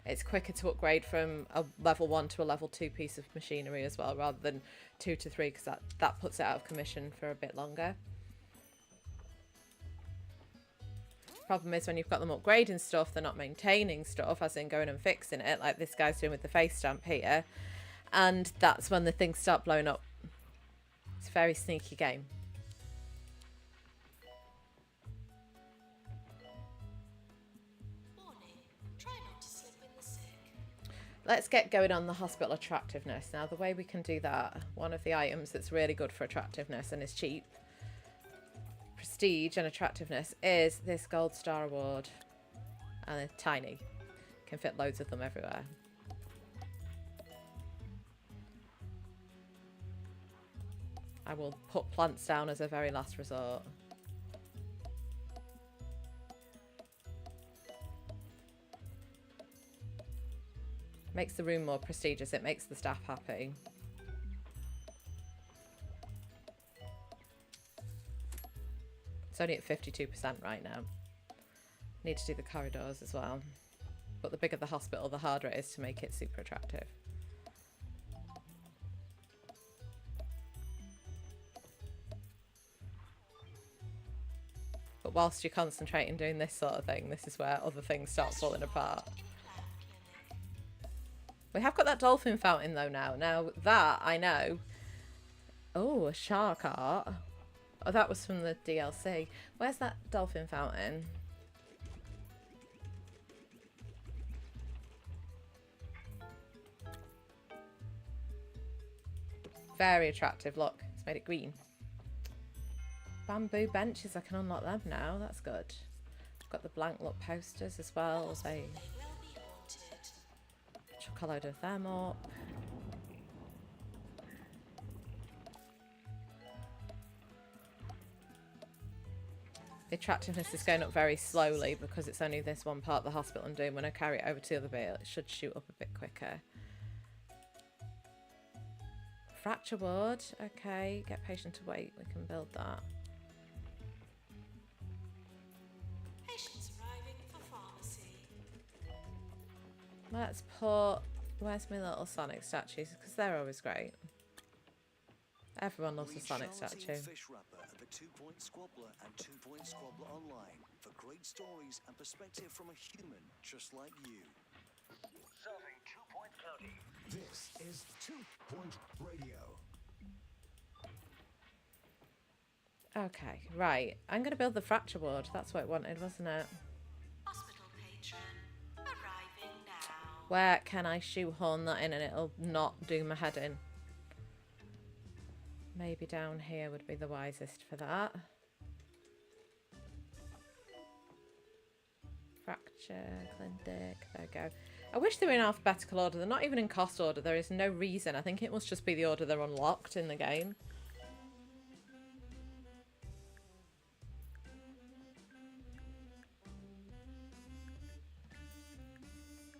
It's quicker to upgrade from a level 1 to a level 2 piece of machinery as well, rather than 2 to 3, because that puts it out of commission for a bit longer. Problem is when you've got them upgrading stuff, they're not maintaining stuff, as in going and fixing it, like this guy's doing with the face stamp here. And that's when the things start blowing up. It's a very sneaky game. Warning, try not to slip in the sick. Let's get going on the hospital attractiveness. Now, the way we can do that, one of the items that's really good for attractiveness and is cheap, prestige and attractiveness, is this gold star award. And they're tiny. Can fit loads of them everywhere. I will put plants down as a very last resort. Makes the room more prestigious. It makes the staff happy. It's only at 52% right now. Need to do the corridors as well. But the bigger the hospital, the harder it is to make it super attractive. But whilst you're concentrating doing this sort of thing, this is where other things start falling apart. We have got that dolphin fountain though now. Now that I know. Oh, a shark art. Oh, that was from the DLC. Where's that dolphin fountain? Very attractive. Look, it's made it green. Bamboo benches, I can unlock them now. That's good. I've got the blank look posters as well. They will be haunted. chuck a load of them up. The attractiveness is going up very slowly because it's only this one part of the hospital I'm doing. When I carry it over to the other bit, it should shoot up a bit quicker. Fracture ward. Okay, get patient to wait. We can build that. Patients arriving for pharmacy. Let's put... Where's my little Sonic statues? Because they're always great. Everyone loves a Read Sonic Charlotte's statue. Fish Wrapper at the 2 Point Squabbler and 2 Point Squabbler online for great stories and perspective from a human just like you. Serving 2 Point County. This is 2 Point Radio. Okay, right. I'm going to build the fracture ward. That's what it wanted, wasn't it? Hospital patron, arriving now. Where can I shoehorn that in and it'll not do my head in? Maybe down here would be the wisest for that. Fracture, clinic, there we go. I wish they were in alphabetical order. They're not even in cost order. There is no reason. I think it must just be the order they're unlocked in the game.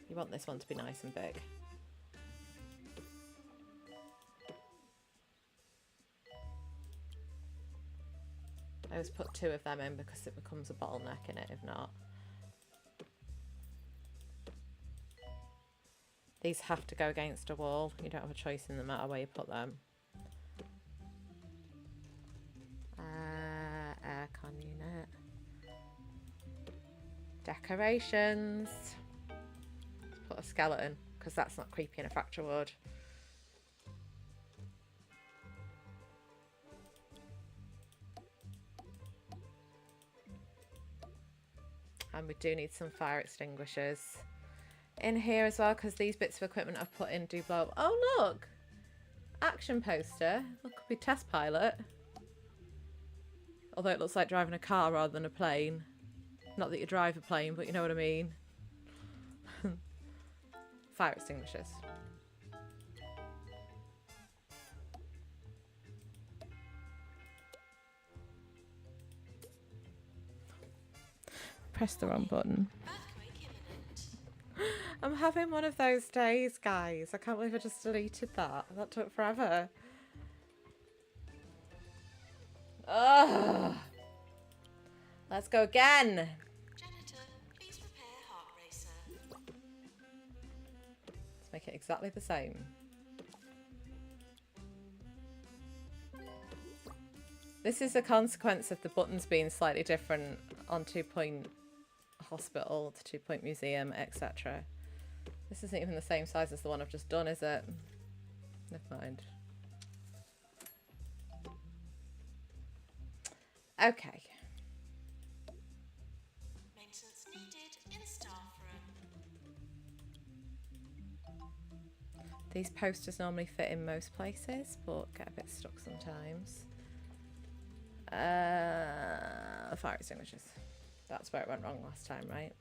You want this one to be nice and big. I always put 2 of them in because it becomes a bottleneck in it if not. These have to go against a wall. You don't have a choice in no matter where you put them. Aircon unit. Decorations. Let's put a skeleton because that's not creepy in a fracture ward. And we do need some fire extinguishers in here as well because these bits of equipment I've put in do blow up. Oh look! Action poster. Look, could be test pilot. Although it looks like driving a car rather than a plane. Not that you drive a plane, but you know what I mean. Fire extinguishers. Press the wrong button. Earthquake imminent. I'm having one of those days, guys. I can't believe I just deleted that. That took forever. Ugh. Let's go again. Janitor, please prepare heart racer. Let's make it exactly the same. This is a consequence of the buttons being slightly different on 2 Point Hospital to 2 Point Museum, etc. This isn't even the same size as the one I've just done, is it? Never mind. Okay. Maintenance needed in staff room. These posters normally fit in most places, but get a bit stuck sometimes. Fire extinguishers. That's where it went wrong last time, right?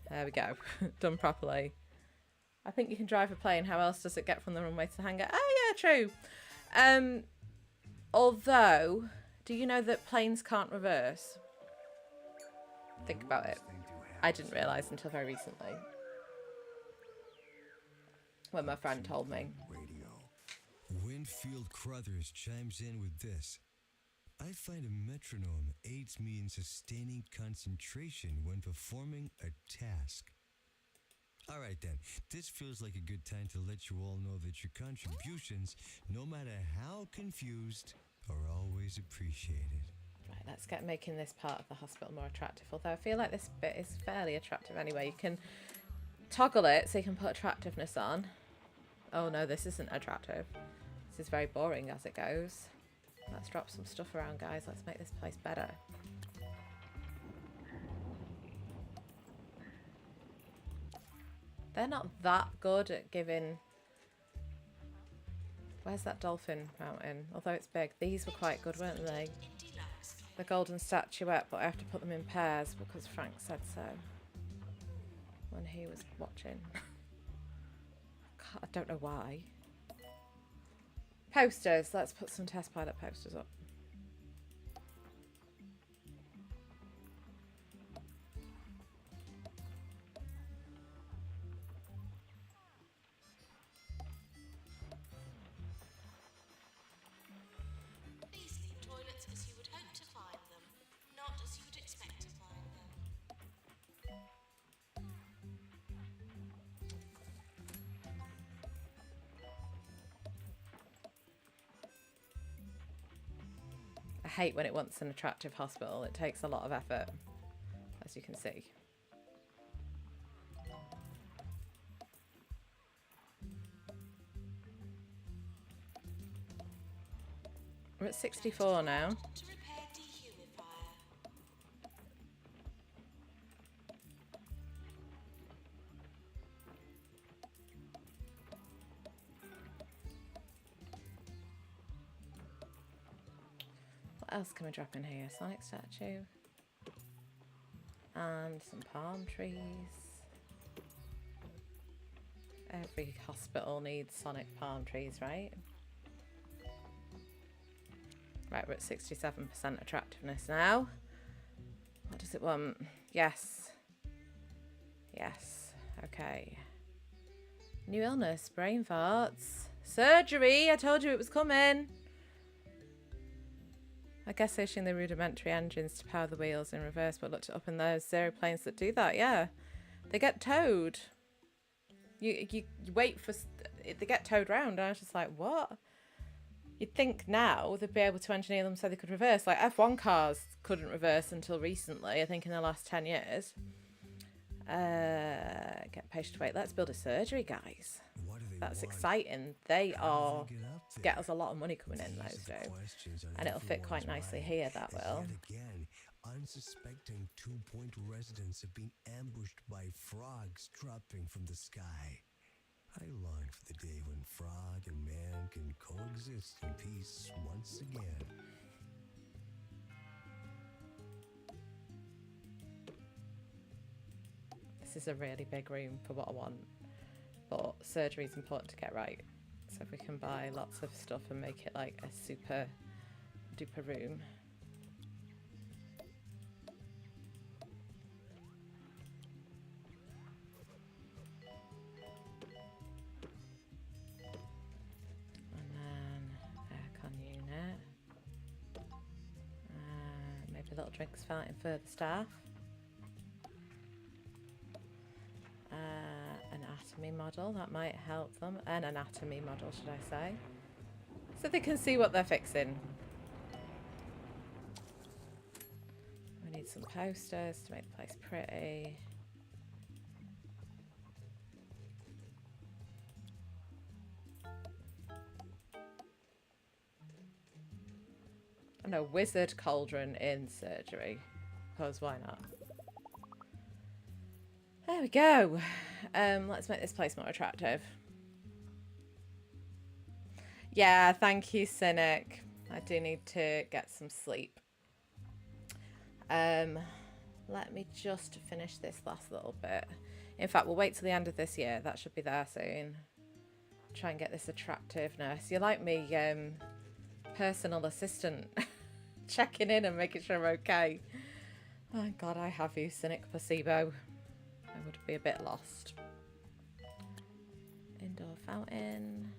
There we go. Done properly. I think you can drive a plane. How else does it get from the runway to the hangar? Oh, yeah, true. Although, do you know that planes can't reverse? Think about it. I didn't realise until very recently. When my friend told me. Winfield Crothers chimes in with this. I find a metronome aids me in sustaining concentration when performing a task. All right then, this feels like a good time to let you all know that your contributions, no matter how confused, are always appreciated. Right, let's get making this part of the hospital more attractive. Although I feel like this bit is fairly attractive anyway. You can toggle it so you can put attractiveness on. Oh no, this isn't attractive. This is very boring as it goes. Let's drop some stuff around, guys. Let's make this place better. They're not that good at giving... Where's that dolphin mountain? Although it's big. These were quite good, weren't they? In deluxe. The golden statuette, but I have to put them in pairs because Frank said so when he was watching. I don't know why. Posters. Let's put some test pilot posters up. Please leave toilets as you would hope to find them, not as you would expect hate when it wants an attractive hospital. It takes a lot of effort, as you can see. We're at 64 now. To repair dehumidifier. What else can we drop in here? Sonic statue. And some palm trees. Every hospital needs Sonic palm trees, right? Right, we're at 67% attractiveness now. What does it want? Yes. Yes. Okay. New illness, brain farts. Surgery! I told you it was coming! I guess they're using the rudimentary engines to power the wheels in reverse, but looked it up in those zero planes that do that, yeah. They get towed. You wait for... They get towed round, and I was just like, what? You'd think now they'd be able to engineer them so they could reverse. Like F1 cars couldn't reverse until recently, I think in the last 10 years. Get patient to wait. Let's build a surgery, guys. What do they That's want? exciting. They How are do they get up there? get us a lot of money coming in, These those are the do. questions on And it'll fit quite everyone's nicely mind, here, that as will. Yet again, unsuspecting 2 Point residents have been ambushed by frogs dropping from the sky. I long for the day when frog and man can coexist in peace once again. This is a really big room for what I want. But surgery is important to get right. So if we can buy lots of stuff and make it like a super duper room. And then aircon unit. Maybe little drinks fountain for the staff. Anatomy model, that might help them. An anatomy model, should I say. So they can see what they're fixing. We need some posters to make the place pretty. And a wizard cauldron in surgery. Because why not? There we go. Let's make this place more attractive. Yeah, thank you, Cynic. I do need to get some sleep. Let me just finish this last little bit. In fact, we'll wait till the end of this year. That should be there soon. Try and get this attractiveness. You're like me, personal assistant. Checking in and making sure I'm okay. Oh God, I have you, Cynic Placebo. I would be a bit lost. Indoor fountain.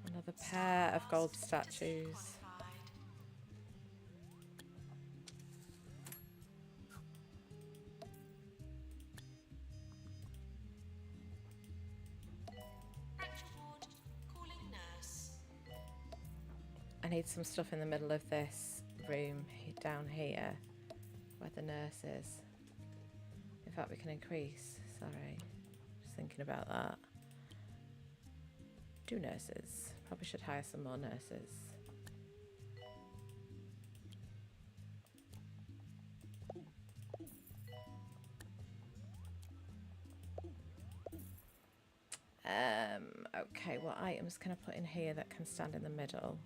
Another pair of gold statues. I need some stuff in the middle of this room down here where the nurse is. In fact, we can increase. Sorry, just thinking about that. Do nurses. Probably should hire some more nurses. Okay, what items can I put in here that can stand in the middle?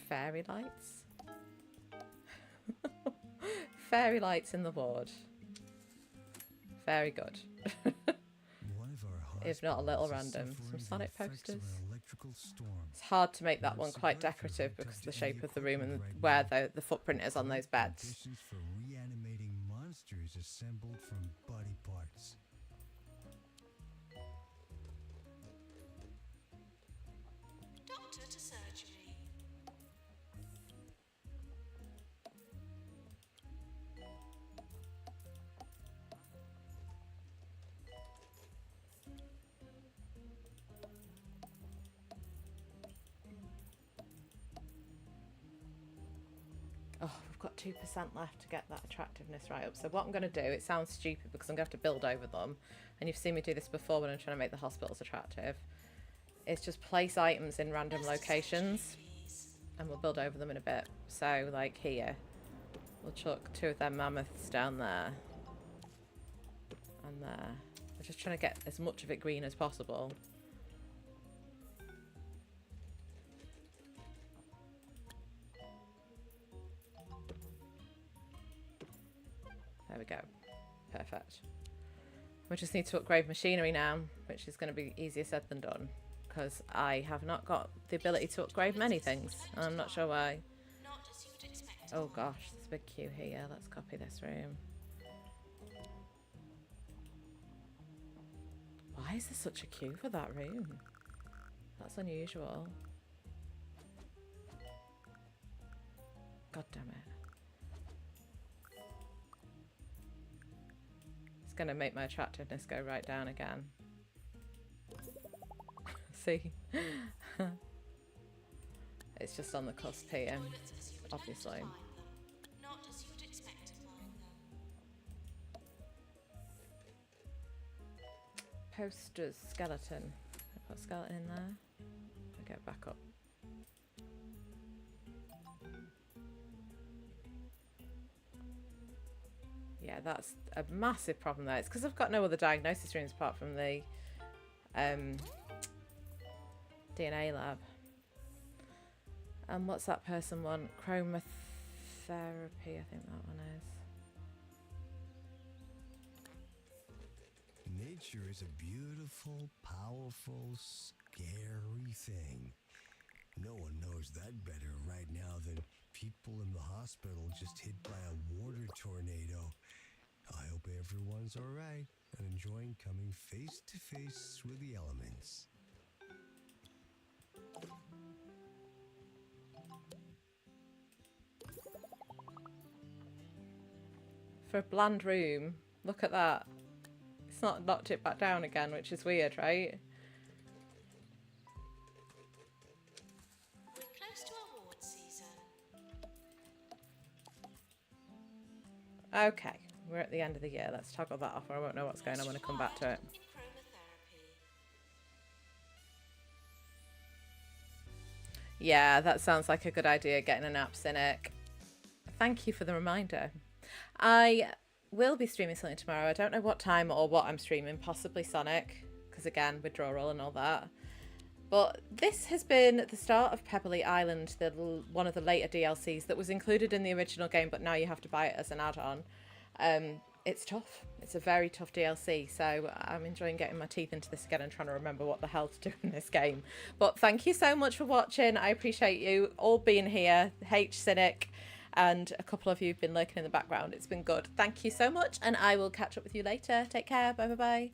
Fairy lights? Fairy lights in the ward. Very good. If not a little random. Some Sonic posters. It's hard to make that one quite decorative because of the shape of the room and where the footprint is on those beds. For reanimating monsters assembled from body parts. Doctor to surgery. got 2% left to get that attractiveness right up. So what I'm going to do, it sounds stupid because I'm going to have to build over them. And you've seen me do this before when I'm trying to make the hospitals attractive. It's just place items in random locations. And we'll build over them in a bit. So, like here. We'll chuck 2 of them mammoths down there. And there. We're just trying to get as much of it green as possible. There we go. Perfect. We just need to upgrade machinery now, which is going to be easier said than done. Because I have not got the ability to upgrade many things. And I'm not sure why. Oh gosh, there's a big queue here. Let's copy this room. Why is there such a queue for that room? That's unusual. God damn it. It's going to make my attractiveness go right down again. See? It's just on the cusp here, obviously. Posters, skeleton. I put a skeleton in there. I get back up. Yeah, that's a massive problem there. It's because I've got no other diagnosis rooms apart from the DNA lab. And what's that person want? Chromotherapy, I think that one is. Nature is a beautiful, powerful, scary thing. No one knows that better right now than people in the hospital just hit by a water tornado. I hope everyone's all right and enjoying coming face to face with the elements. For a bland room, look at that. It's not knocked it back down again, which is weird, right? We're close to award season. Okay, we're at the end of the year. Let's toggle that off or I won't know what's going on when I come back to it. In chromotherapy. Yeah, that sounds like a good idea, getting a nap, Cynic. Thank you for the reminder. I will be streaming something tomorrow. I don't know what time or what I'm streaming, possibly Sonic, because again, withdrawal and all that. But this has been the start of Pebberly Island, one of the later DLCs that was included in the original game, but now you have to buy it as an add-on. It's tough. It's a very tough DLC, so I'm enjoying getting my teeth into this again and trying to remember what the hell to do in this game. But thank you so much for watching. I appreciate you all being here. H Cynic and a couple of you have been lurking in the background. It's been good. Thank you so much, and I will catch up with you later. Take care. Bye bye bye.